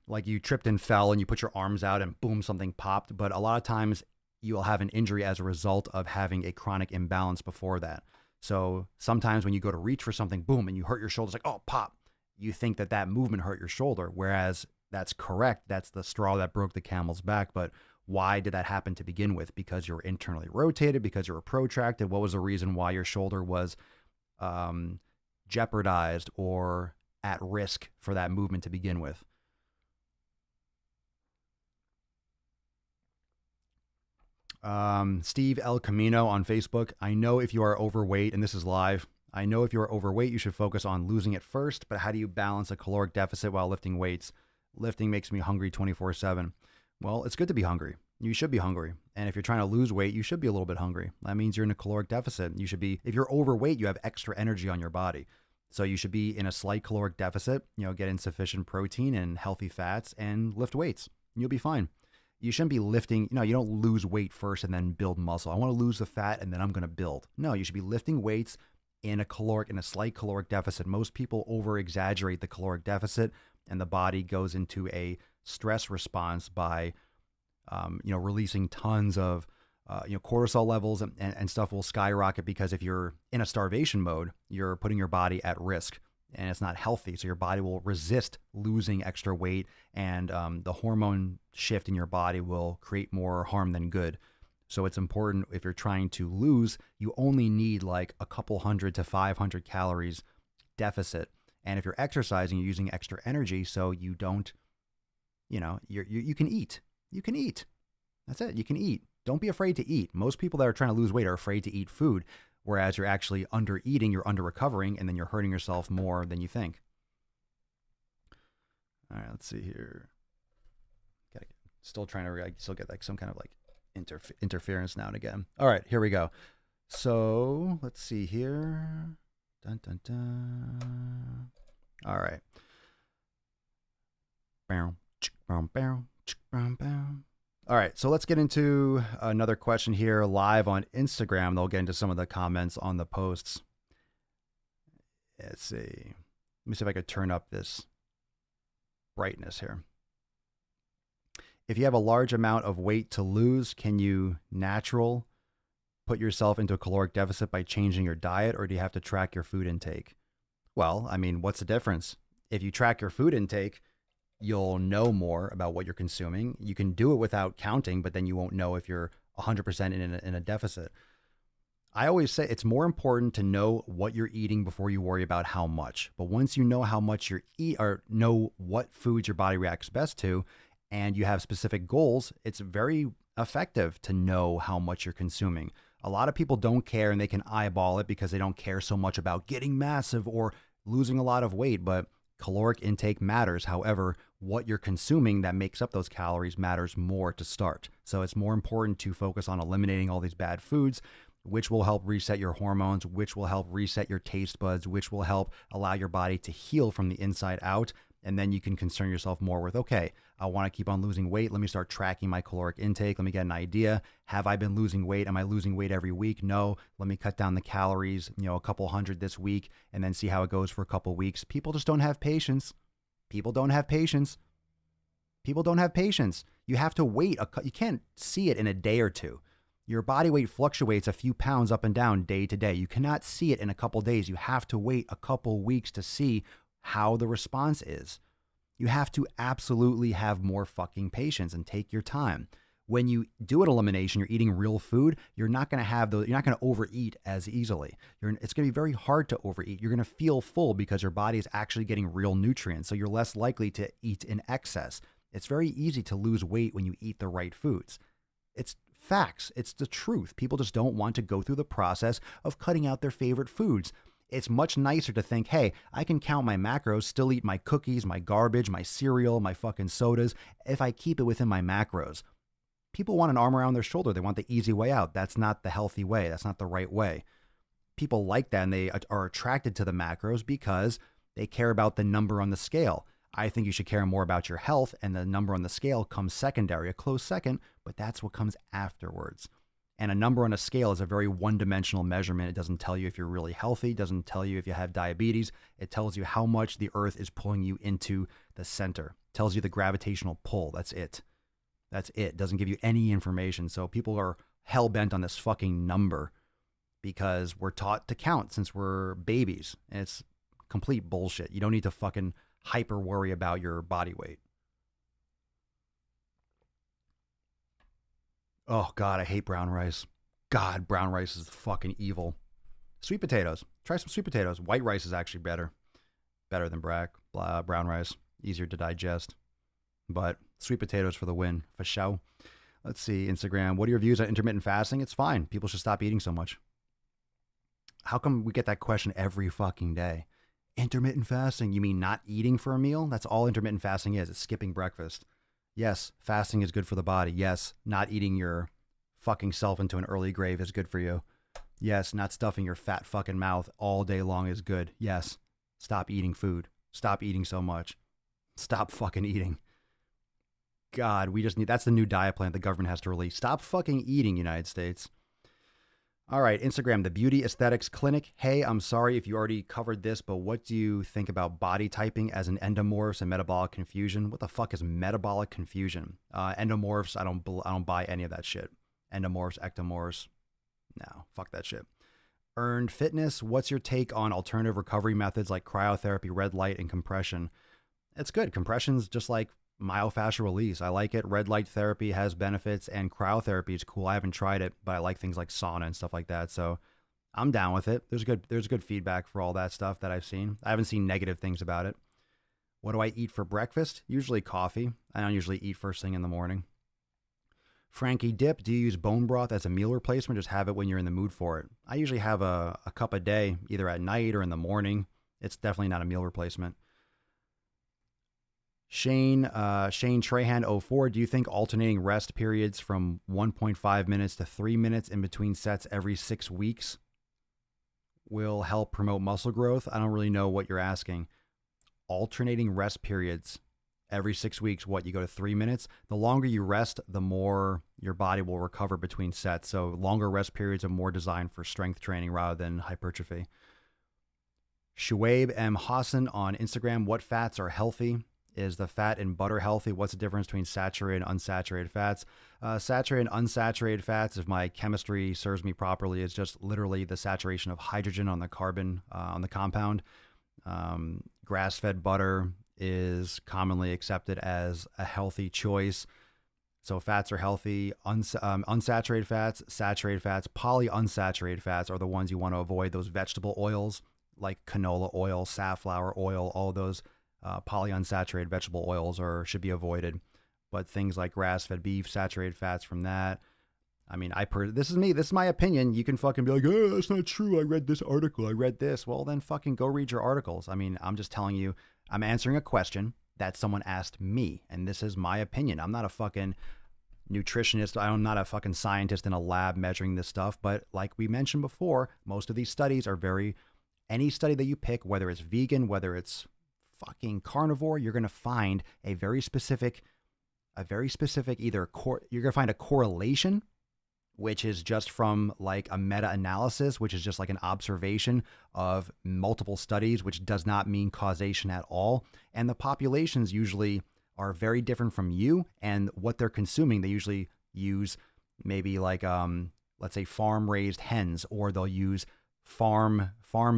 like you tripped and fell and you put your arms out and boom, something popped. But a lot of times you'll have an injury as a result of having a chronic imbalance before that. So sometimes when you go to reach for something, boom, and you hurt your shoulders, like, oh, pop, you think that movement hurt your shoulder, whereas that's correct. That's the straw that broke the camel's back. But why did that happen to begin with? Because you were internally rotated, because you were protracted. What was the reason why your shoulder was jeopardized or at risk for that movement to begin with? Steve El Camino on Facebook. I know if you are overweight, and this is live, I know if you are overweight, you should focus on losing it first, but how do you balance a caloric deficit while lifting weights? Lifting makes me hungry 24/7. Well, it's good to be hungry. You should be hungry. And if you're trying to lose weight, you should be a little bit hungry. That means you're in a caloric deficit. You should be, if you're overweight, you have extra energy on your body. So you should be in a slight caloric deficit, get in sufficient protein and healthy fats and lift weights. You'll be fine. You shouldn't be lifting, you don't lose weight first and then build muscle. I want to lose the fat and then I'm going to build. No, you should be lifting weights in a slight caloric deficit. Most people over exaggerate the caloric deficit and the body goes into a stress response by, releasing tons of, cortisol levels and stuff will skyrocket, because if you're in a starvation mode, you're putting your body at risk and it's not healthy. So your body will resist losing extra weight, and the hormone shift in your body will create more harm than good. So it's important, if you're trying to lose, you only need like a couple 100 to 500 calories deficit. And if you're exercising, you're using extra energy, so you don't, you can eat. You can eat. That's it. You can eat. Don't be afraid to eat. Most people that are trying to lose weight are afraid to eat food, whereas you're actually under eating, you're under recovering, and then you're hurting yourself more than you think. All right, let's see here. Gotta Still trying to still get like some kind of like interference now and again. All right, here we go. So let's see here. Dun, dun, dun. All right. All right, so let's get into another question here live on Instagram. They'll get into some of the comments on the posts. Let's see. Let me see if I could turn up this brightness here. If you have a large amount of weight to lose, can you put yourself into a caloric deficit by changing your diet, or do you have to track your food intake? Well, I mean, what's the difference? If you track your food intake, you'll know more about what you're consuming. You can do it without counting, but then you won't know if you're 100% in a deficit. I always say it's more important to know what you're eating before you worry about how much. But once you know how much you eat, or know what foods your body reacts best to, and you have specific goals, it's very effective to know how much you're consuming. A lot of people don't care, and they can eyeball it because they don't care so much about getting massive or losing a lot of weight, but caloric intake matters. However, what you're consuming that makes up those calories matters more to start. So it's more important to focus on eliminating all these bad foods, which will help reset your hormones, which will help reset your taste buds, which will help allow your body to heal from the inside out. And then you can concern yourself more with, okay, I want to keep on losing weight. Let me start tracking my caloric intake. Let me get an idea. Have I been losing weight? Am I losing weight every week? No. Let me cut down the calories, a couple hundred this week, and then see how it goes for a couple weeks. People just don't have patience. People don't have patience. People don't have patience. You have to wait. You can't see it in a day or two. Your body weight fluctuates a few pounds up and down day to day. You cannot see it in a couple days. You have to wait a couple weeks to see how the response is. You have to absolutely have more fucking patience and take your time. When you do an elimination, you're eating real food, you're not going to have those, you're not going to overeat as easily. It's going to be very hard to overeat. You're going to feel full because your body is actually getting real nutrients. So you're less likely to eat in excess. It's very easy to lose weight when you eat the right foods. It's facts. It's the truth. People just don't want to go through the process of cutting out their favorite foods. It's much nicer to think, hey, I can count my macros, still eat my cookies, my garbage, my cereal, my fucking sodas, if I keep it within my macros. People want an arm around their shoulder. They want the easy way out. That's not the healthy way. That's not the right way. People like that, and they are attracted to the macros because they care about the number on the scale. I think you should care more about your health, and the number on the scale comes secondary, a close second, but that's what comes afterwards. And a number on a scale is a very one-dimensional measurement. It doesn't tell you if you're really healthy. It doesn't tell you if you have diabetes. It tells you how much the earth is pulling you into the center. It tells you the gravitational pull. That's it. That's it. It doesn't give you any information. So people are hell-bent on this fucking number because we're taught to count since we're babies. And it's complete bullshit. You don't need to fucking hyper worry about your body weight. Oh, God, I hate brown rice. God, brown rice is fucking evil. Sweet potatoes. Try some sweet potatoes. White rice is actually better. Better than brown rice. Easier to digest. But sweet potatoes for the win. For show. Let's see. Instagram. What are your views on intermittent fasting? It's fine. People should stop eating so much. How come we get that question every fucking day? Intermittent fasting. You mean not eating for a meal? That's all intermittent fasting is. It's skipping breakfast. Yes, fasting is good for the body. Yes, not eating your fucking self into an early grave is good for you. Yes, not stuffing your fat fucking mouth all day long is good. Yes, stop eating food. Stop eating so much. Stop fucking eating. God, that's the new diet plan the government has to release. Stop fucking eating, United States. All right, Instagram, the Beauty Aesthetics Clinic. Hey, I'm sorry if you already covered this, but what do you think about body typing as an endomorphs and metabolic confusion? What the fuck is metabolic confusion? Endomorphs, I don't buy any of that shit. Endomorphs, ectomorphs, no, fuck that shit. Earned Fitness, what's your take on alternative recovery methods like cryotherapy, red light, and compression? It's good. Compression's just like myofascial release. I like it. Red light therapy has benefits, and cryotherapy is cool. I haven't tried it, but I like things like sauna and stuff like that. So I'm down with it. There's good feedback for all that stuff that I've seen. I haven't seen negative things about it. What do I eat for breakfast? Usually coffee. I don't usually eat first thing in the morning. Frankie Dip, do you use bone broth as a meal replacement? Just have it when you're in the mood for it. I usually have a cup a day, either at night or in the morning. It's definitely not a meal replacement. Shane Trahan 04, do you think alternating rest periods from 1.5 minutes to 3 minutes in between sets every 6 weeks will help promote muscle growth? I don't really know what you're asking. Alternating rest periods every 6 weeks, what, you go to 3 minutes? The longer you rest, the more your body will recover between sets. So longer rest periods are more designed for strength training rather than hypertrophy. Shuaib M. Hassan on Instagram, what fats are healthy? Is the fat in butter healthy? What's the difference between saturated and unsaturated fats? Saturated and unsaturated fats, if my chemistry serves me properly, is just literally the saturation of hydrogen on the carbon, on the compound. Grass-fed butter is commonly accepted as a healthy choice. So fats are healthy. Unsaturated fats, saturated fats, polyunsaturated fats are the ones you want to avoid. Those vegetable oils like canola oil, safflower oil, all those polyunsaturated vegetable oils should be avoided. But things like grass-fed beef, saturated fats from that. I mean, this is me. This is my opinion. You can fucking be like, oh, that's not true. I read this article. I read this. Well, then fucking go read your articles. I mean, I'm just telling you, I'm answering a question that someone asked me, and this is my opinion. I'm not a fucking nutritionist. I'm not a fucking scientist in a lab measuring this stuff. But like we mentioned before, most of these studies are any study that you pick, whether it's vegan, whether it's fucking carnivore, you're going to find a very specific you're going to find a correlation, which is just from like a meta-analysis, which is just like an observation of multiple studies, which does not mean causation at all. And the populations usually are very different from you and what they're consuming. They usually use maybe like, let's say farm-raised hens, or they'll use farm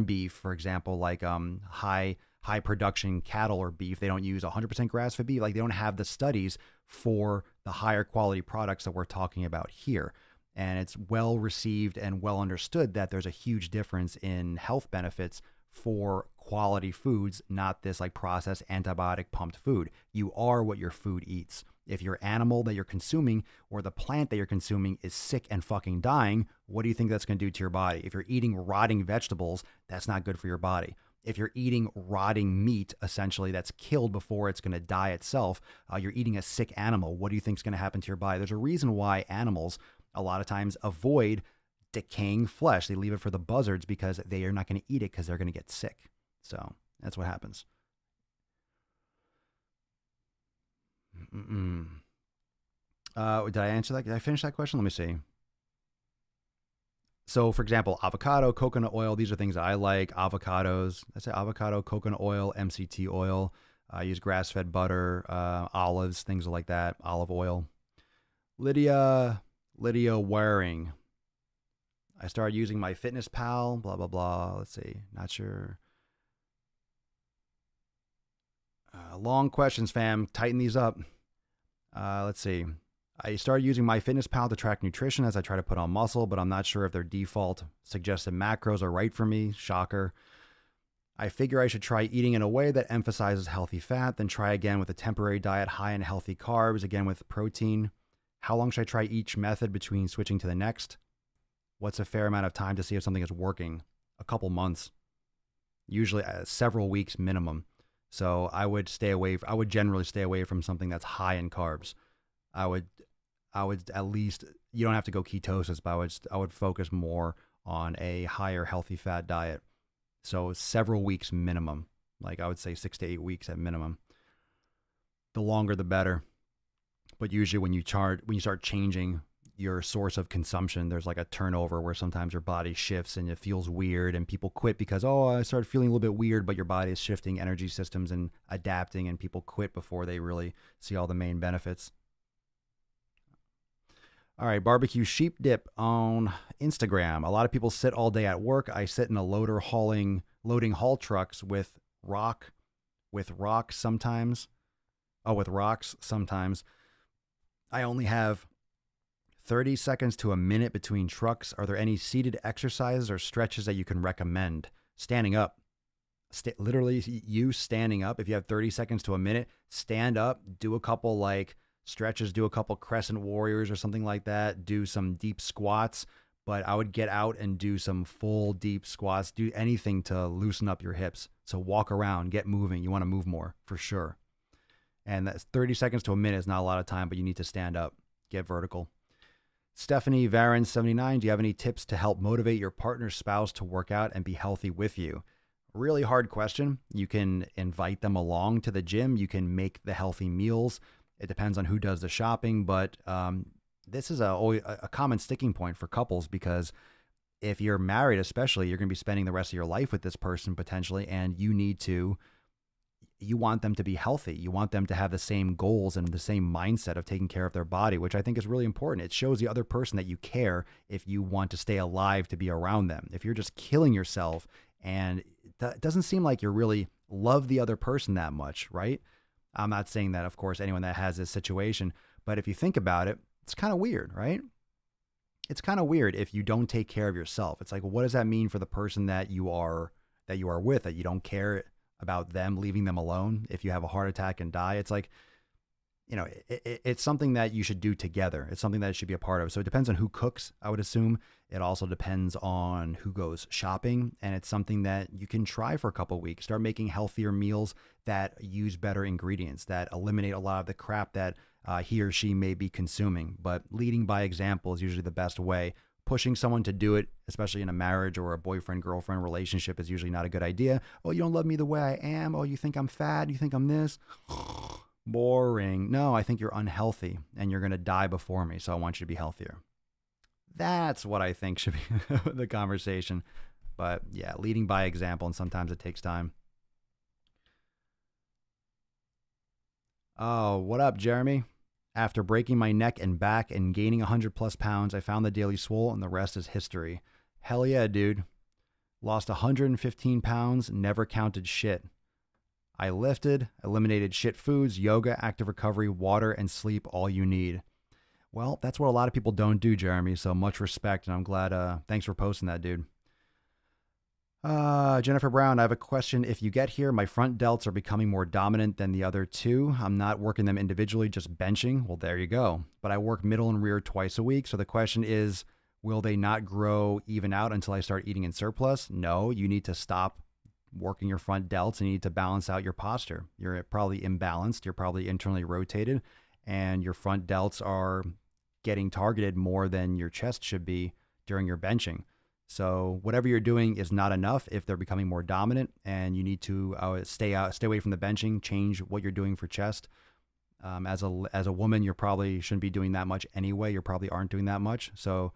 beef, for example, like high production cattle or beef. They don't use 100% grass-fed beef. Like, they don't have the studies for the higher quality products that we're talking about here. And it's well received and well understood that there's a huge difference in health benefits for quality foods, not this like processed antibiotic pumped food. You are what your food eats. If your animal that you're consuming or the plant that you're consuming is sick and fucking dying, what do you think that's going to do to your body? If you're eating rotting vegetables, that's not good for your body. If you're eating rotting meat, essentially, that's killed before it's going to die itself, you're eating a sick animal. What do you think is going to happen to your body? There's a reason why animals a lot of times avoid decaying flesh. They leave it for the buzzards because they are not going to eat it because they're going to get sick. So that's what happens. Did I answer that? Did I finish that question? Let me see. So, for example, avocado, coconut oil, these are things that I like. Avocados, I say avocado, coconut oil, MCT oil. I use grass-fed butter, olives, things like that, olive oil. Lydia Waring. I started using my Fitness Pal, blah, blah, blah. Let's see. Not sure. Long questions, fam. Tighten these up. Let's see. I started using my Fitness Pal to track nutrition as I try to put on muscle, but I'm not sure if their default suggested macros are right for me. Shocker. I figure I should try eating in a way that emphasizes healthy fat, then try again with a temporary diet high in healthy carbs, again with protein. How long should I try each method between switching to the next? What's a fair amount of time to see if something is working? A couple months. Usually several weeks minimum. So I would generally stay away from something that's high in carbs. I would at least, you don't have to go ketosis, but I would focus more on a higher healthy fat diet. So several weeks minimum. Like I would say 6 to 8 weeks at minimum. The longer the better. But usually when you start changing your source of consumption, there's like a turnover where sometimes your body shifts and it feels weird and people quit because, I started feeling a little bit weird, but your body is shifting energy systems and adapting, and people quit before they really see all the main benefits. All right, barbecue sheep dip on Instagram. A lot of people sit all day at work. I sit in a loading haul trucks with rocks sometimes. I only have 30 seconds to a minute between trucks. Are there any seated exercises or stretches that you can recommend? Standing up. Literally, you standing up. If you have 30 seconds to a minute, stand up, do a couple like stretches, do a couple crescent warriors or something like that, do some deep squats. But I would get out and do some full deep squats, do anything to loosen up your hips. So walk around, get moving. You want to move more for sure. And that's 30 seconds to a minute is not a lot of time, but you need to stand up, get vertical. Stephanie Varon 79, do you have any tips to help motivate your partner's spouse to work out and be healthy with you? Really hard question. You can invite them along to the gym. You can make the healthy meals. It depends on who does the shopping, but this is a common sticking point for couples, because if you're married, especially, you're going to be spending the rest of your life with this person potentially, and you want them to be healthy. You want them to have the same goals and the same mindset of taking care of their body, which I think is really important. It shows the other person that you care if you want to stay alive to be around them. If you're just killing yourself, and that doesn't seem like you really love the other person that much, right? I'm not saying that, of course, anyone that has this situation, but if you think about it, it's kind of weird, right? It's kind of weird if you don't take care of yourself. It's like, what does that mean for the person that you are with, that you don't care about them, leaving them alone if you have a heart attack and die? It's like, it's something that you should do together. It's something that should be a part of. So it depends on who cooks, I would assume. It also depends on who goes shopping. And it's something that you can try for a couple of weeks. Start making healthier meals that use better ingredients, that eliminate a lot of the crap that he or she may be consuming. But leading by example is usually the best way. Pushing someone to do it, especially in a marriage or a boyfriend-girlfriend relationship, is usually not a good idea. Oh, you don't love me the way I am? Oh, you think I'm fat? You think I'm this? Boring. No, I think you're unhealthy and you're going to die before me, so I want you to be healthier. That's what I think should be the conversation. But yeah, leading by example, and sometimes it takes time. Oh, what up, Jeremy? After breaking my neck and back and gaining 100+ pounds, I found the Daily Swole, and the rest is history. Hell yeah, dude. Lost 115 pounds, never counted shit. I lifted, eliminated shit foods, yoga, active recovery, water, and sleep, all you need. Well, that's what a lot of people don't do, Jeremy, so much respect, and I'm glad, thanks for posting that, dude. Jennifer Brown, I have a question. If you get here, my front delts are becoming more dominant than the other two. I'm not working them individually, just benching. Well, there you go. But I work middle and rear twice a week. So the question is, will they not grow even out until I start eating in surplus? No, you need to stop working your front delts and you need to balance out your posture. You're probably imbalanced. You're probably internally rotated, and your front delts are getting targeted more than your chest should be during your benching. So whatever you're doing is not enough if they're becoming more dominant, and you need to stay away from the benching, change what you're doing for chest. As a woman, you probably shouldn't be doing that much anyway. You probably aren't doing that much. So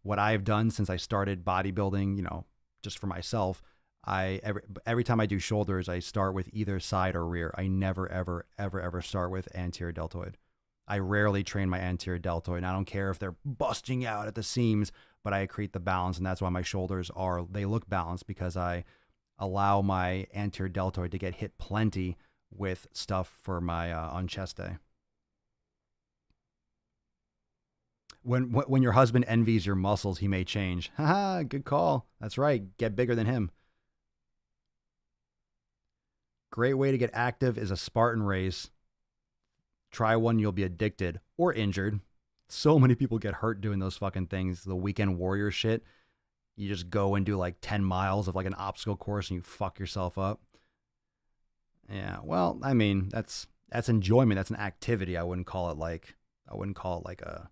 what I've done since I started bodybuilding, just for myself, every time I do shoulders, I start with either side or rear. I never, ever, ever, ever start with anterior deltoid. I rarely train my anterior deltoid, and I don't care if they're busting out at the seams, but I create the balance, and that's why my shoulders they look balanced, because I allow my anterior deltoid to get hit plenty with stuff for my on chest day. When your husband envies your muscles, he may change. Haha, good call. That's right. Get bigger than him. Great way to get active is a Spartan race. Try one, you'll be addicted or injured. So many people get hurt doing those fucking things. The weekend warrior shit. You just go and do like 10 miles of like an obstacle course and you fuck yourself up. Yeah, well, I mean, that's enjoyment. That's an activity. I wouldn't call it like a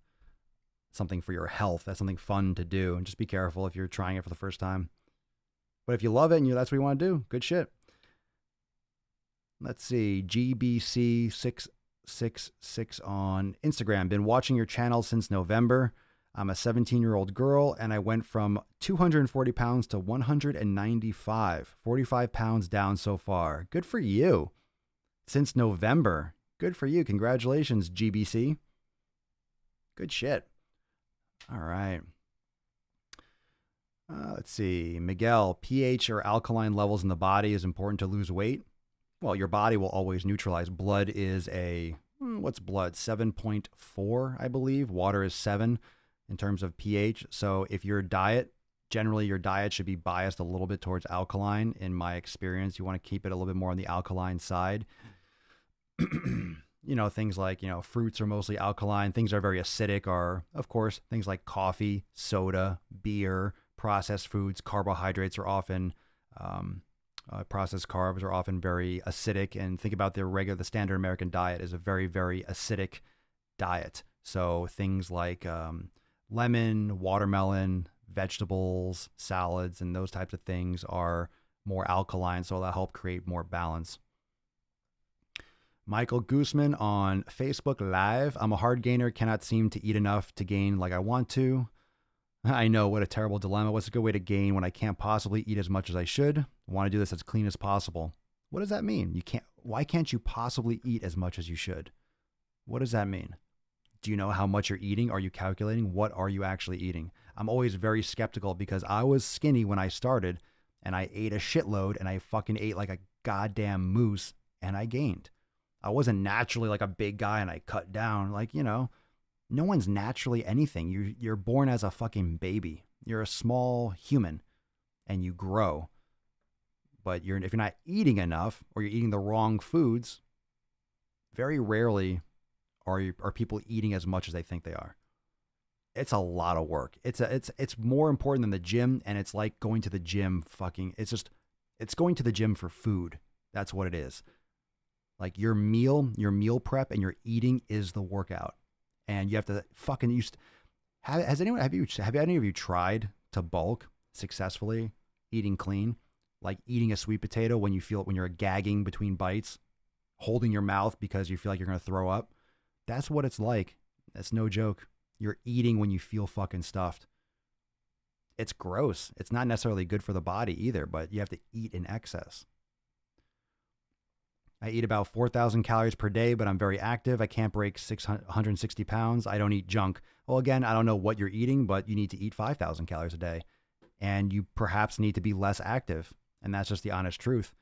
something for your health. That's something fun to do. And just be careful if you're trying it for the first time. But if you love it and that's what you want to do, good shit. Let's see, GBC666 on Instagram. Been watching your channel since November. I'm a 17-year-old girl, and I went from 240 pounds to 195. 45 pounds down so far. Good for you. Since November. Good for you. Congratulations, GBC. Good shit. All right. Let's see. Miguel, pH or alkaline levels in the body is important to lose weight. Well, your body will always neutralize. Blood is what's blood? 7.4, I believe. Water is 7 in terms of pH. So if generally your diet should be biased a little bit towards alkaline. In my experience, you want to keep it a little bit more on the alkaline side. Things like, fruits are mostly alkaline. Things that are very acidic are, of course, things like coffee, soda, beer, processed foods, carbohydrates are often Processed carbs are often very acidic, and think about the standard American diet is a very, very acidic diet. So things like lemon, watermelon, vegetables, salads, and those types of things are more alkaline, so that'll help create more balance. Michael Guzman on Facebook Live. I'm a hard gainer, cannot seem to eat enough to gain like I want to. I know, what a terrible dilemma. What's a good way to gain when I can't possibly eat as much as I should? I want to do this as clean as possible. What does that mean? Why can't you possibly eat as much as you should? What does that mean? Do you know how much you're eating? Are you calculating? What are you actually eating? I'm always very skeptical because I was skinny when I started and I ate a shitload and I fucking ate like a goddamn moose and I gained. I wasn't naturally like a big guy and I cut down. Like, you know, no one's naturally anything. You're born as a fucking baby. You're a small human and you grow. But if you're not eating enough or you're eating the wrong foods, very rarely are people eating as much as they think they are. It's a lot of work. It's more important than the gym, and it's like going to the gym it's going to the gym for food. That's what it is. Like your meal prep and your eating is the workout. And you have to fucking have any of you tried to bulk successfully eating clean? Like eating a sweet potato when you're gagging between bites, holding your mouth because you feel like you're going to throw up. That's what it's like. That's no joke. You're eating when you feel fucking stuffed. It's gross. It's not necessarily good for the body either, but you have to eat in excess. I eat about 4,000 calories per day, but I'm very active. I can't break 160 pounds. I don't eat junk. Well, again, I don't know what you're eating, but you need to eat 5,000 calories a day. And you perhaps need to be less active. And that's just the honest truth.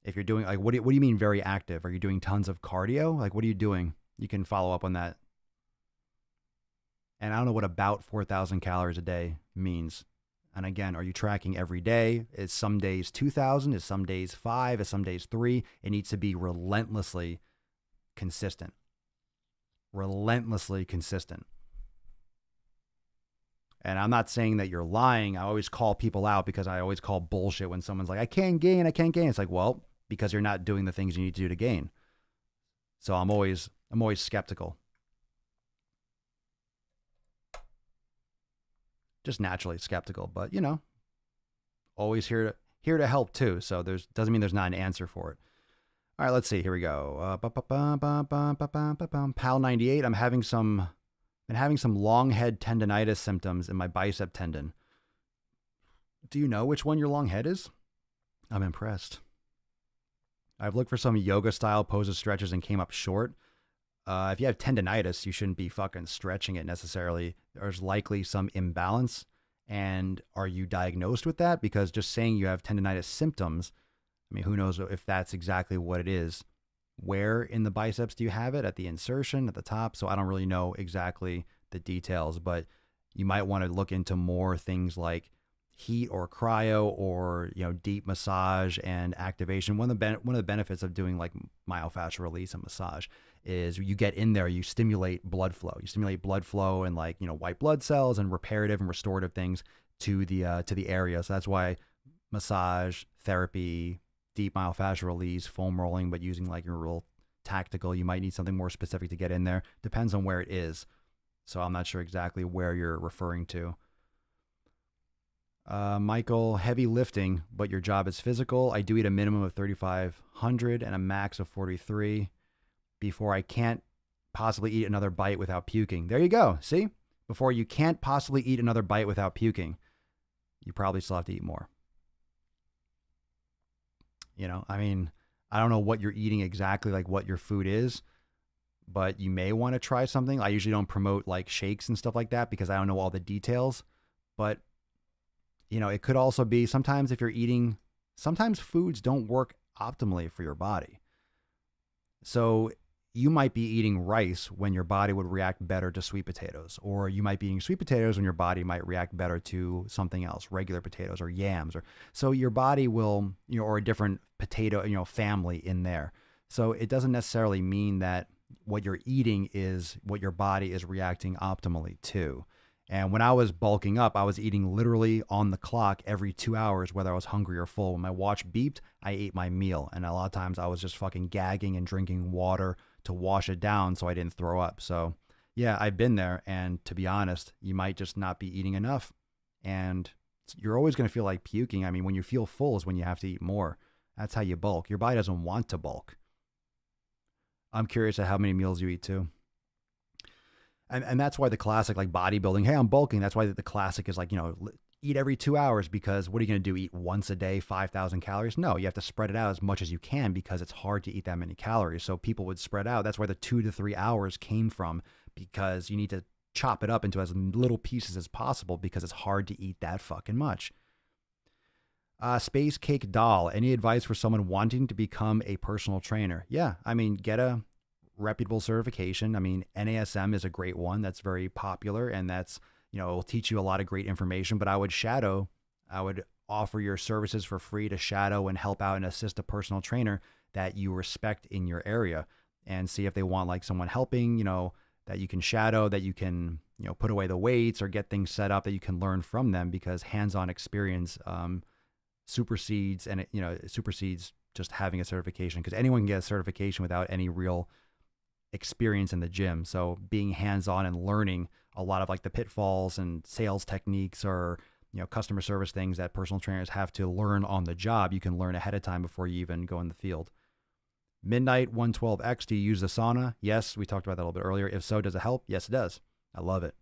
If you're doing, like, what do you mean very active? Are you doing tons of cardio? Like, what are you doing? You can follow up on that. And I don't know what about 4,000 calories a day means. And again, are you tracking every day? Is some days 2,000? Is some days 5? Is some days 3? It needs to be relentlessly consistent. Relentlessly consistent. And I'm not saying that you're lying. I always call people out because I always call bullshit when someone's like, I can't gain. It's like, well, because you're not doing the things you need to do to gain. So I'm always skeptical. Just naturally skeptical, but you know, always here to help too. So doesn't mean there's not an answer for it. All right, let's see. Here we go. Pal 98. Been having some long head tendonitis symptoms in my bicep tendon. Do you know which one your long head is? I'm impressed. I've looked for some yoga style poses, stretches, and came up short. If you have tendonitis, you shouldn't be fucking stretching it necessarily. There's likely some imbalance. And are you diagnosed with that? Because just saying you have tendonitis symptoms, I mean, who knows if that's exactly what it is. Where in the biceps do you have it? At the insertion, at the top? So I don't really know exactly the details, but you might want to look into more things like heat or cryo or, you know, deep massage and activation. One of the benefits of doing like myofascial release and massage is you get in there, you stimulate blood flow. You stimulate blood flow and, like, you know, white blood cells and reparative and restorative things to the area. So that's why massage, therapy, deep myofascial release, foam rolling, but using like your real tactical, you might need something more specific to get in there. Depends on where it is. So I'm not sure exactly where you're referring to. Michael, heavy lifting, but your job is physical. I do eat a minimum of 3,500 and a max of 43 before I can't possibly eat another bite without puking. There you go. See? Before you can't possibly eat another bite without puking, you probably still have to eat more. You know, I mean, I don't know what you're eating exactly, like what your food is, but you may want to try something. I usually don't promote like shakes and stuff like that because I don't know all the details, but you know, it could also be sometimes sometimes foods don't work optimally for your body. So you might be eating rice when your body would react better to sweet potatoes, or you might be eating sweet potatoes when your body might react better to something else, regular potatoes or yams, so your body will, you know, or a different potato, you know, family in there. So it doesn't necessarily mean that what you're eating is what your body is reacting optimally to. And when I was bulking up, I was eating literally on the clock every 2 hours, whether I was hungry or full. When my watch beeped, I ate my meal. And a lot of times I was just fucking gagging and drinking water to wash it down so I didn't throw up. So yeah, I've been there. And to be honest, you might just not be eating enough. And you're always going to feel like puking. I mean, when you feel full is when you have to eat more. That's how you bulk. Your body doesn't want to bulk. I'm curious at how many meals you eat too. And that's why the classic, like bodybuilding, hey, I'm bulking. That's why the classic is like, you know, eat every 2 hours, because what are you going to do? Eat once a day, 5,000 calories? No, you have to spread it out as much as you can because it's hard to eat that many calories. So people would spread out. That's where the 2 to 3 hours came from, because you need to chop it up into as little pieces as possible because it's hard to eat that fucking much. Space Cake Doll, any advice for someone wanting to become a personal trainer? Yeah, I mean, get a reputable certification. I mean, NASM is a great one that's very popular, and that's, you know, it'll teach you a lot of great information. But I would offer your services for free to shadow and help out and assist a personal trainer that you respect in your area, and see if they want like someone helping, you know, that you can shadow, that you can, you know, put away the weights or get things set up that you can learn from them, because hands-on experience supersedes just having a certification, because anyone can get a certification without any real experience in the gym. So being hands-on and learning a lot of like the pitfalls and sales techniques, or, you know, customer service things that personal trainers have to learn on the job, you can learn ahead of time before you even go in the field. Midnight 112X, do you use the sauna? Yes, we talked about that a little bit earlier. If so, does it help? Yes, it does. I love it.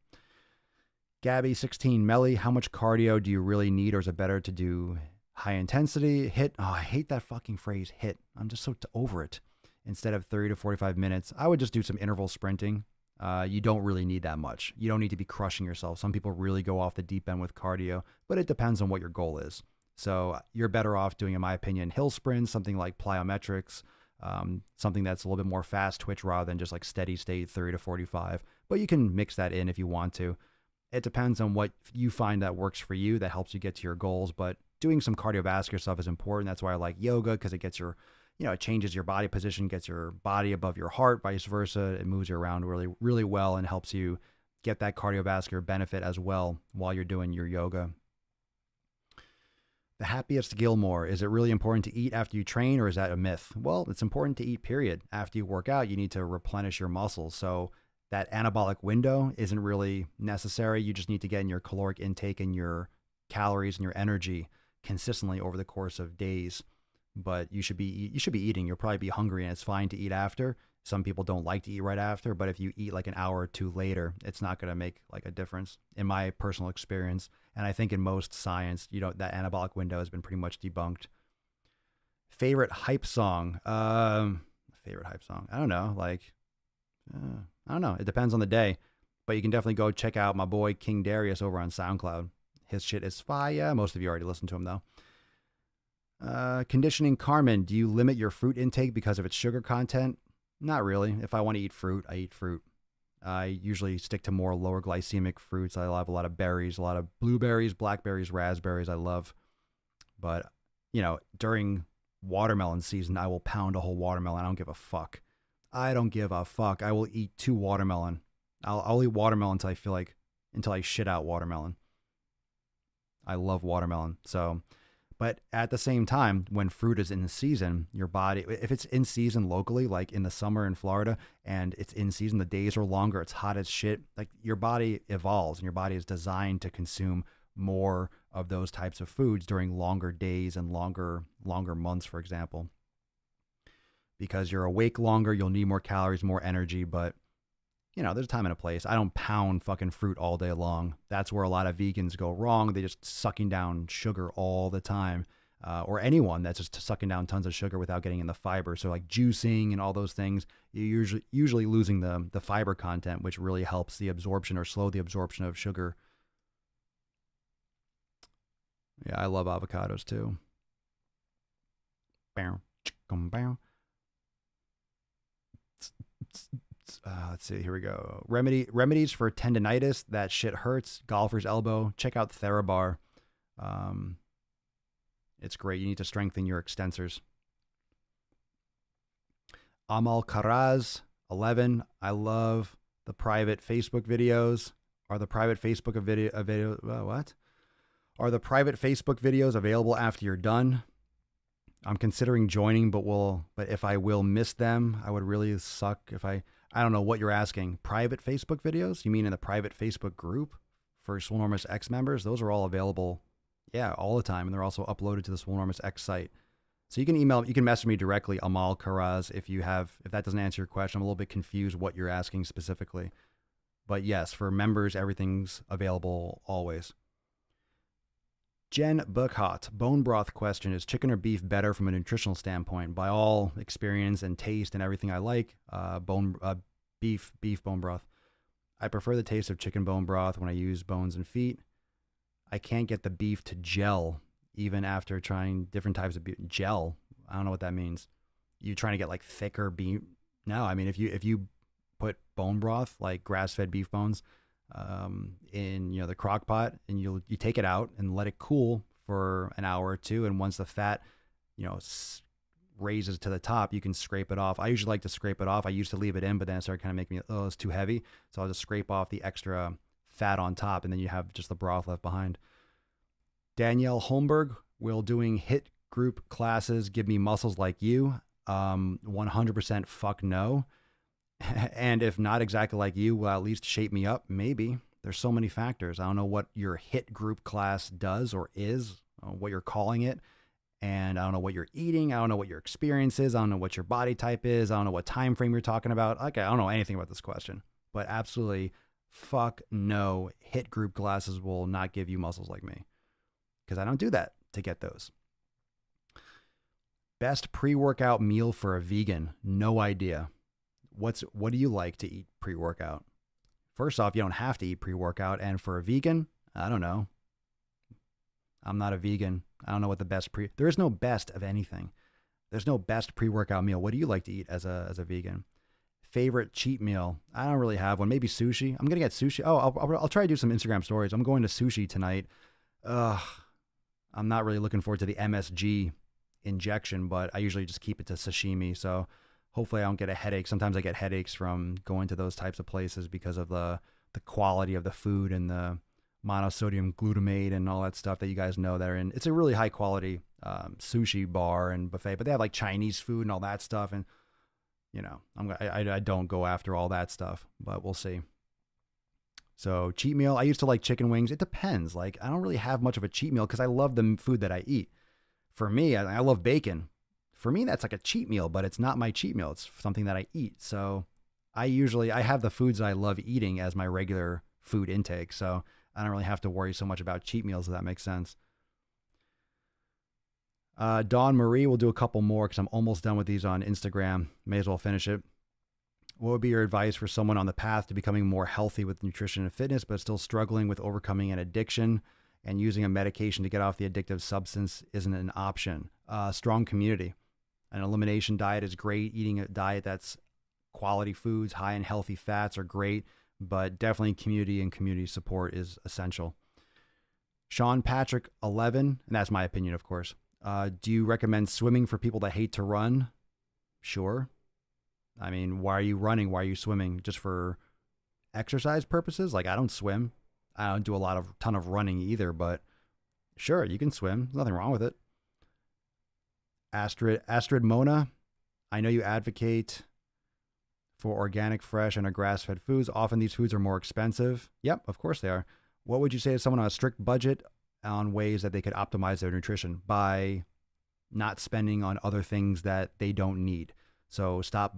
Gabby 16 Melly, how much cardio do you really need, or is it better to do high intensity hit? Oh, I hate that fucking phrase, hit. I'm just so over it. Instead of 30 to 45 minutes, I would just do some interval sprinting. You don't really need that much. You don't need to be crushing yourself. Some people really go off the deep end with cardio, but it depends on what your goal is. So you're better off doing, in my opinion, hill sprints, something like plyometrics, something that's a little bit more fast twitch rather than just like steady state 30 to 45. But you can mix that in if you want to. It depends on what you find that works for you, that helps you get to your goals. But doing some cardiovascular stuff is important. That's why I like yoga, because it gets your, you know, it changes your body position, gets your body above your heart, vice versa. It moves you around really, really well and helps you get that cardiovascular benefit as well while you're doing your yoga. The Happiest Gilmore, is it really important to eat after you train, or is that a myth? Well, it's important to eat, period. After you work out, you need to replenish your muscles. So that anabolic window isn't really necessary. You just need to get in your caloric intake and your calories and your energy consistently over the course of days. But you should be eating. You'll probably be hungry, and it's fine to eat after. Some people don't like to eat right after, but if you eat like an hour or two later, it's not going to make like a difference in my personal experience. And I think in most science, you know, that anabolic window has been pretty much debunked. Favorite hype song? Favorite hype song? I don't know. Like, I don't know. It depends on the day, but you can definitely go check out my boy King Darius over on SoundCloud. His shit is fire. Most of you already listened to him though. Conditioning Carmen, do you limit your fruit intake because of its sugar content? Not really. If I want to eat fruit, I eat fruit. I usually stick to more lower glycemic fruits. I love a lot of berries, a lot of blueberries, blackberries, raspberries I love. But, you know, during watermelon season, I will pound a whole watermelon. I don't give a fuck. I don't give a fuck. I will eat 2 watermelon. I'll eat watermelon until I shit out watermelon. I love watermelon. So, but at the same time, when fruit is in season, your body, if it's in season locally, like in the summer in Florida, and it's in season, the days are longer, it's hot as shit, like your body evolves and your body is designed to consume more of those types of foods during longer days and longer months, for example. Because you're awake longer, you'll need more calories, more energy, but you know, there's a time and a place. I don't pound fucking fruit all day long. That's where a lot of vegans go wrong. They just sucking down sugar all the time. Or anyone that's just sucking down tons of sugar without getting in the fiber. So like juicing and all those things, you're usually losing the fiber content, which really helps the absorption or slow the absorption of sugar. Yeah, I love avocados too. Let's see, here we go. Remedies for tendonitis. That shit hurts. Golfer's elbow. Check out Therabar. It's great. You need to strengthen your extensors. Amal Karaz 11. I love the private Facebook videos. Are the private Facebook what? Are the private Facebook videos available after you're done? I'm considering joining, but if I will miss them, I would really suck if I don't know what you're asking. Private Facebook videos? You mean in the private Facebook group for Swolenormous X members? Those are all available, all the time, and they're also uploaded to the Swolenormous X site. So you can message me directly, Amal Karaz, if that doesn't answer your question. I'm a little bit confused what you're asking specifically. But yes, for members, everything's available always. Jen Buckhot, bone broth question. Is chicken or beef better from a nutritional standpoint? By all experience and taste and everything I like, beef bone broth. I prefer the taste of chicken bone broth when I use bones and feet. I can't get the beef to gel even after trying different types of beef. Gel? I don't know what that means. You trying to get like thicker beef? No, I mean, if you put bone broth, like grass-fed beef bones, in the crock pot, and you take it out and let it cool for an hour or two, and once the fat raises to the top, you can scrape it off. I usually like to scrape it off. I used to leave it in, but then it started kind of making me, it's too heavy, so I'll just scrape off the extra fat on top, and then you have just the broth left behind. Danielle Holmberg, will doing HIIT group classes give me muscles like you? 100% fuck no. And if not exactly like you, will at least shape me up? Maybe. There's so many factors. I don't know what your HIIT group class does or is, what you're calling it. And I don't know what you're eating. I don't know what your experience is. I don't know what your body type is. I don't know what time frame you're talking about. Okay, I don't know anything about this question. But absolutely, fuck no. HIIT group classes will not give you muscles like me, because I don't do that to get those. Best pre-workout meal for a vegan? No idea. What do you like to eat pre-workout? First off, you don't have to eat pre-workout. And for a vegan, I don't know. I'm not a vegan. I don't know what the best there is no best of anything. There's no best pre-workout meal. What do you like to eat as a vegan? Favorite cheat meal? I don't really have one. Maybe sushi. I'm going to get sushi. Oh, I'll try to do some Instagram stories. I'm going to sushi tonight. I'm not really looking forward to the MSG injection, but I usually just keep it to sashimi. So hopefully I don't get a headache. Sometimes I get headaches from going to those types of places because of the quality of the food and the monosodium glutamate and all that stuff that you guys know that are in. It's a really high quality sushi bar and buffet, but they have like Chinese food and all that stuff. And I don't go after all that stuff, but we'll see. So cheat meal, I used to like chicken wings. It depends. Like, I don't really have much of a cheat meal because I love the food that I eat. For me, I love bacon. For me, that's like a cheat meal, but it's not my cheat meal. It's something that I eat. So I have the foods I love eating as my regular food intake. So I don't really have to worry so much about cheat meals, if that makes sense. Dawn Marie, we'll do a couple more because I'm almost done with these on Instagram. May as well finish it. What would be your advice for someone on the path to becoming more healthy with nutrition and fitness, but still struggling with overcoming an addiction and using a medication to get off the addictive substance isn't an option? Strong community. An elimination diet is great. Eating a diet that's quality foods, high in healthy fats are great, but definitely community and community support is essential. Sean Patrick, 11, and that's my opinion, of course. Do you recommend swimming for people that hate to run? Sure. I mean, why are you running? Why are you swimming? Just for exercise purposes? Like, I don't swim. I don't do ton of running either, but sure, you can swim. There's nothing wrong with it. Astrid Mona, I know you advocate for organic, fresh, and grass-fed foods. Often these foods are more expensive. Yep, of course they are. What would you say to someone on a strict budget on ways that they could optimize their nutrition by not spending on other things that they don't need? So stop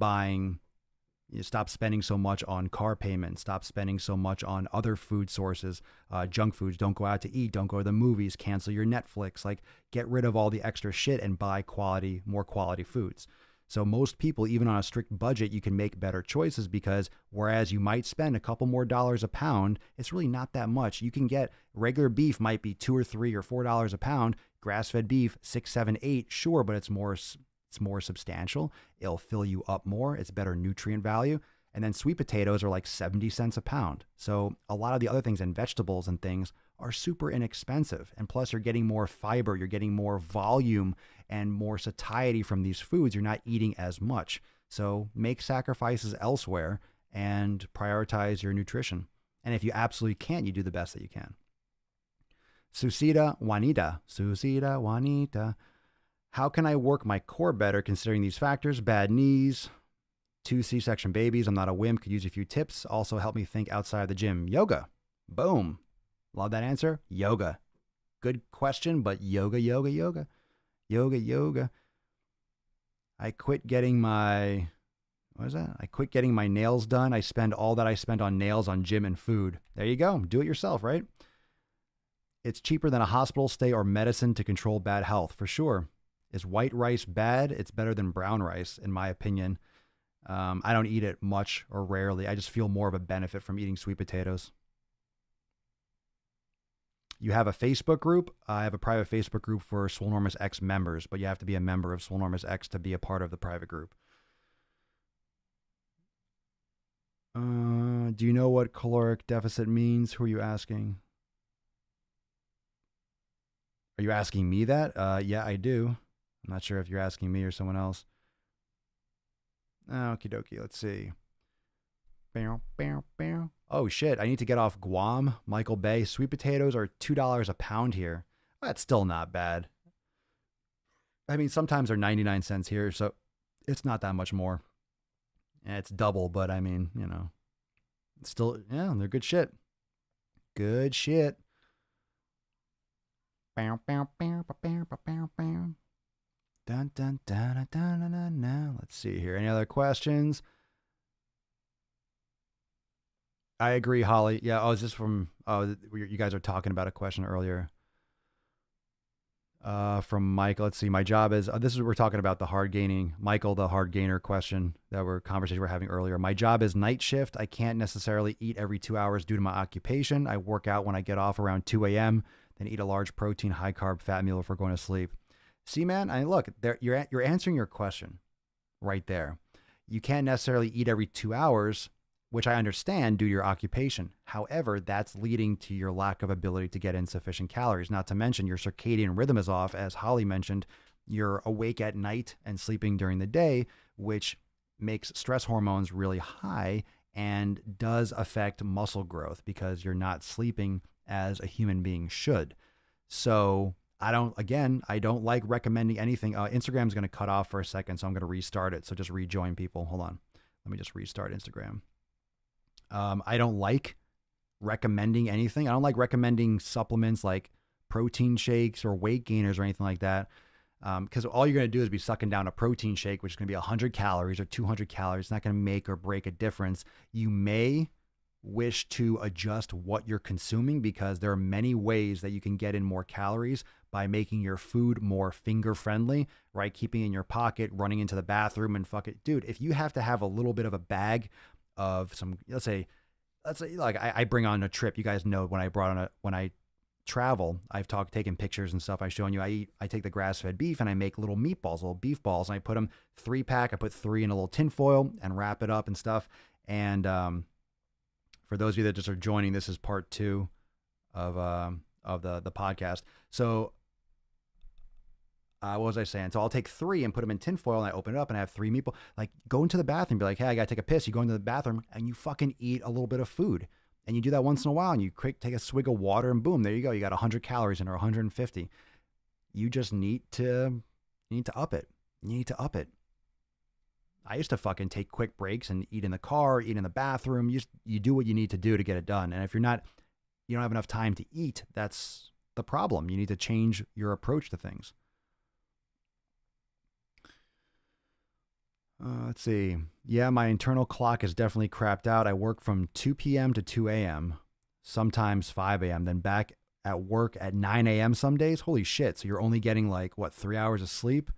spending so much on car payments, stop spending so much on other food sources, junk foods. Don't go out to eat, don't go to the movies, cancel your Netflix, like get rid of all the extra shit and buy more quality foods. So most people, even on a strict budget, you can make better choices because whereas you might spend a couple more dollars a pound, it's really not that much. You can get regular beef might be $2 or $3 or $4 a pound, grass-fed beef, 6, 7, 8, sure, but it's more substantial. It'll fill you up more. It's better nutrient value. And then sweet potatoes are like 70 cents a pound. So a lot of the other things and vegetables and things are super inexpensive. And plus you're getting more fiber, you're getting more volume and more satiety from these foods. You're not eating as much. So make sacrifices elsewhere and prioritize your nutrition. And if you absolutely can't, you do the best that you can. Susita Juanita. How can I work my core better considering these factors? Bad knees, 2 C-section babies. I'm not a wimp. Could use a few tips. Also help me think outside the gym. Yoga. Boom. Love that answer. Yoga. Good question, but yoga. I quit getting my, what is that? I quit getting my nails done. I spend all that I spent on nails on gym and food. There you go. Do it yourself, right? It's cheaper than a hospital stay or medicine to control bad health, for sure. Is white rice bad? It's better than brown rice, in my opinion. I don't eat it much or rarely. I just feel more of a benefit from eating sweet potatoes. You have a Facebook group. I have a private Facebook group for Swolenormous X members, but you have to be a member of Swolenormous X to be a part of the private group. Do you know what caloric deficit means? Who are you asking? Are you asking me that? Yeah, I do. I'm not sure if you're asking me or someone else. Okie dokie, let's see. Oh shit, I need to get off Guam. Michael Bay. Sweet potatoes are $2 a pound here. That's still not bad. I mean, sometimes they're 99 cents here, so it's not that much more. It's double, but I mean, you know, it's still, yeah, they're good shit. Good shit. Dun, dun, dun, dun, dun, dun, dun, dun. Let's see here. Any other questions? I agree, Holly. Yeah. Oh, is this from? Oh, you guys are talking about a question earlier. From Mike. Let's see. My job is. This is we're talking about the hard gaining. Michael, the hard gainer question conversation we're having earlier. My job is night shift. I can't necessarily eat every 2 hours due to my occupation. I work out when I get off around 2 a.m. Then eat a large protein, high carb, fat meal before going to sleep. See, man. Look, there you're answering your question right there. You can't necessarily eat every 2 hours, which I understand due to your occupation. However, that's leading to your lack of ability to get in sufficient calories. Not to mention your circadian rhythm is off. As Holly mentioned, you're awake at night and sleeping during the day, which makes stress hormones really high and does affect muscle growth because you're not sleeping as a human being should. So I don't like recommending anything. Instagram's going to cut off for a second, so I'm going to restart it. So just rejoin people. Hold on. Let me just restart Instagram. I don't like recommending anything. I don't like recommending supplements like protein shakes or weight gainers or anything like that. Because all you're going to do is be sucking down a protein shake, which is going to be 100 calories or 200 calories. It's not going to make or break a difference. You may wish to adjust what you're consuming because there are many ways that you can get in more calories by making your food more finger friendly, right? Keeping it in your pocket, running into the bathroom and fuck it. Dude, if you have to have a little bit of a bag of some, let's say like I bring on a trip. You guys know when I travel, I've taken pictures and stuff. I've shown you, I take the grass-fed beef and I make little meatballs, little beef balls, and I put them 3-pack. I put 3 in a little tin foil and wrap it up and stuff. And, for those of you that just are joining, this is part 2 of the podcast. So, what was I saying? So I'll take 3 and put them in tin foil and I open it up and I have 3 meatballs. Like, go into the bathroom, be like, hey, I got to take a piss. You go into the bathroom and you fucking eat a little bit of food. And you do that once in a while and you take a swig of water and boom, there you go. You got 100 calories in or 150. You just need to up it. You need to up it. I used to fucking take quick breaks and eat in the car, eat in the bathroom. You do what you need to do to get it done. And if you don't have enough time to eat, that's the problem. You need to change your approach to things. Let's see. Yeah, my internal clock is definitely crapped out. I work from 2 p.m. to 2 a.m., sometimes 5 a.m., then back at work at 9 a.m. some days. Holy shit. So you're only getting 3 hours of sleep?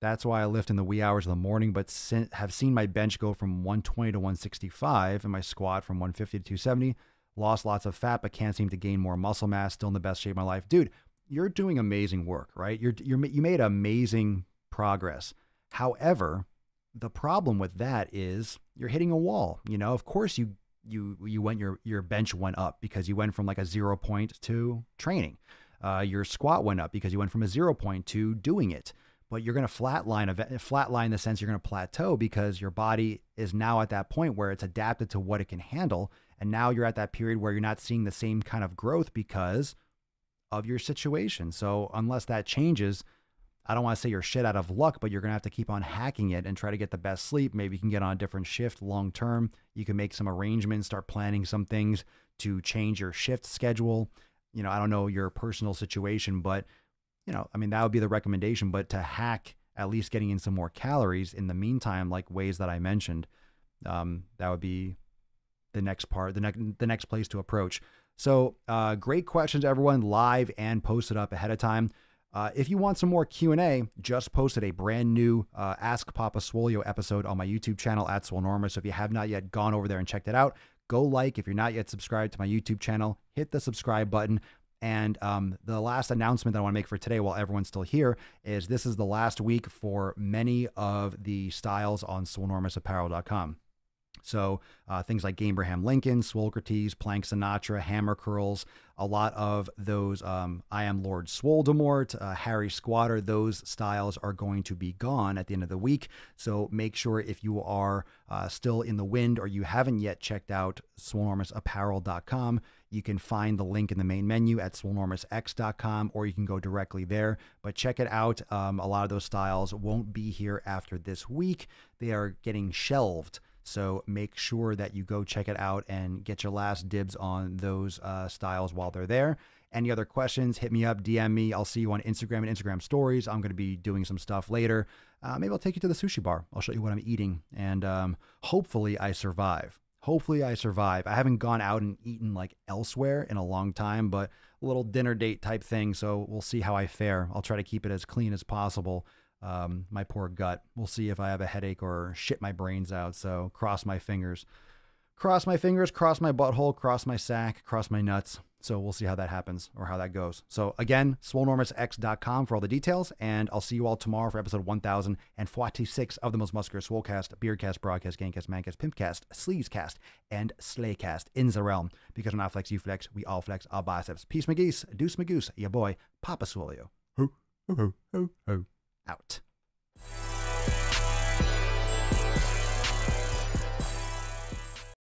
That's why I lift in the wee hours of the morning, but have seen my bench go from 120 to 165 and my squat from 150 to 270. Lost lots of fat, but can't seem to gain more muscle mass. Still in the best shape of my life. Dude, you're doing amazing work, right? You made amazing progress. However, the problem with that is you're hitting a wall. You know, of course your bench went up because you went from a 0 point to training. Your squat went up because you went from a 0 point to doing it. But you're going to flatline in the sense you're going to plateau because your body is now at that point where it's adapted to what it can handle. And now you're at that period where you're not seeing the same kind of growth because of your situation. So unless that changes, I don't want to say you're shit out of luck, but you're going to have to keep on hacking it and try to get the best sleep. Maybe you can get on a different shift long term. You can make some arrangements, start planning some things to change your shift schedule. You know, I don't know your personal situation, but, you know, I mean, that would be the recommendation. But to hack at least getting in some more calories in the meantime, like ways that I mentioned, that would be the next part, the next place to approach. So great questions, everyone, live and posted up ahead of time. If you want some more Q&A, just posted a brand new Ask Papa Swolio episode on my YouTube channel at Swolenormous. So if you have not yet gone over there and checked it out, go like. If you're not yet subscribed to my YouTube channel, hit the subscribe button. And the last announcement that I want to make for today while everyone's still here is this is the last week for many of the styles on swolenormousapparel.com. So things like Abraham Lincoln, Swolcrates, Plank Sinatra, Hammer Curls, a lot of those I Am Lord Swoldemort, Harry Squatter, those styles are going to be gone at the end of the week. So make sure if you are still in the wind or you haven't yet checked out swolenormousapparel.com, you can find the link in the main menu at swolenormousx.com, or you can go directly there. But check it out. A lot of those styles won't be here after this week. They are getting shelved. So make sure that you go check it out and get your last dibs on those styles while they're there. Any other questions, hit me up, DM me. I'll see you on Instagram and Instagram stories. I'm going to be doing some stuff later. Maybe I'll take you to the sushi bar. I'll show you what I'm eating. And hopefully I survive. Hopefully I survive. I haven't gone out and eaten like elsewhere in a long time, but a little dinner date type thing. So we'll see how I fare. I'll try to keep it as clean as possible. My poor gut. We'll see if I have a headache or shit my brains out. So cross my fingers. Cross my fingers, cross my butthole, cross my sack, cross my nuts. So we'll see how that happens or how that goes. So again, swolenormousx.com for all the details. And I'll see you all tomorrow for episode 1046 of the most muscular Swolecast, Beardcast, Broadcast, Gangcast, Mancast, Pimpcast, Sleazecast, and Slaycast in the realm. Because when I flex, you flex, we all flex our biceps. Peace, McGeese, deuce, McGoose, your boy, Papa Swolio. Ho, ho, ho, ho, ho. Out.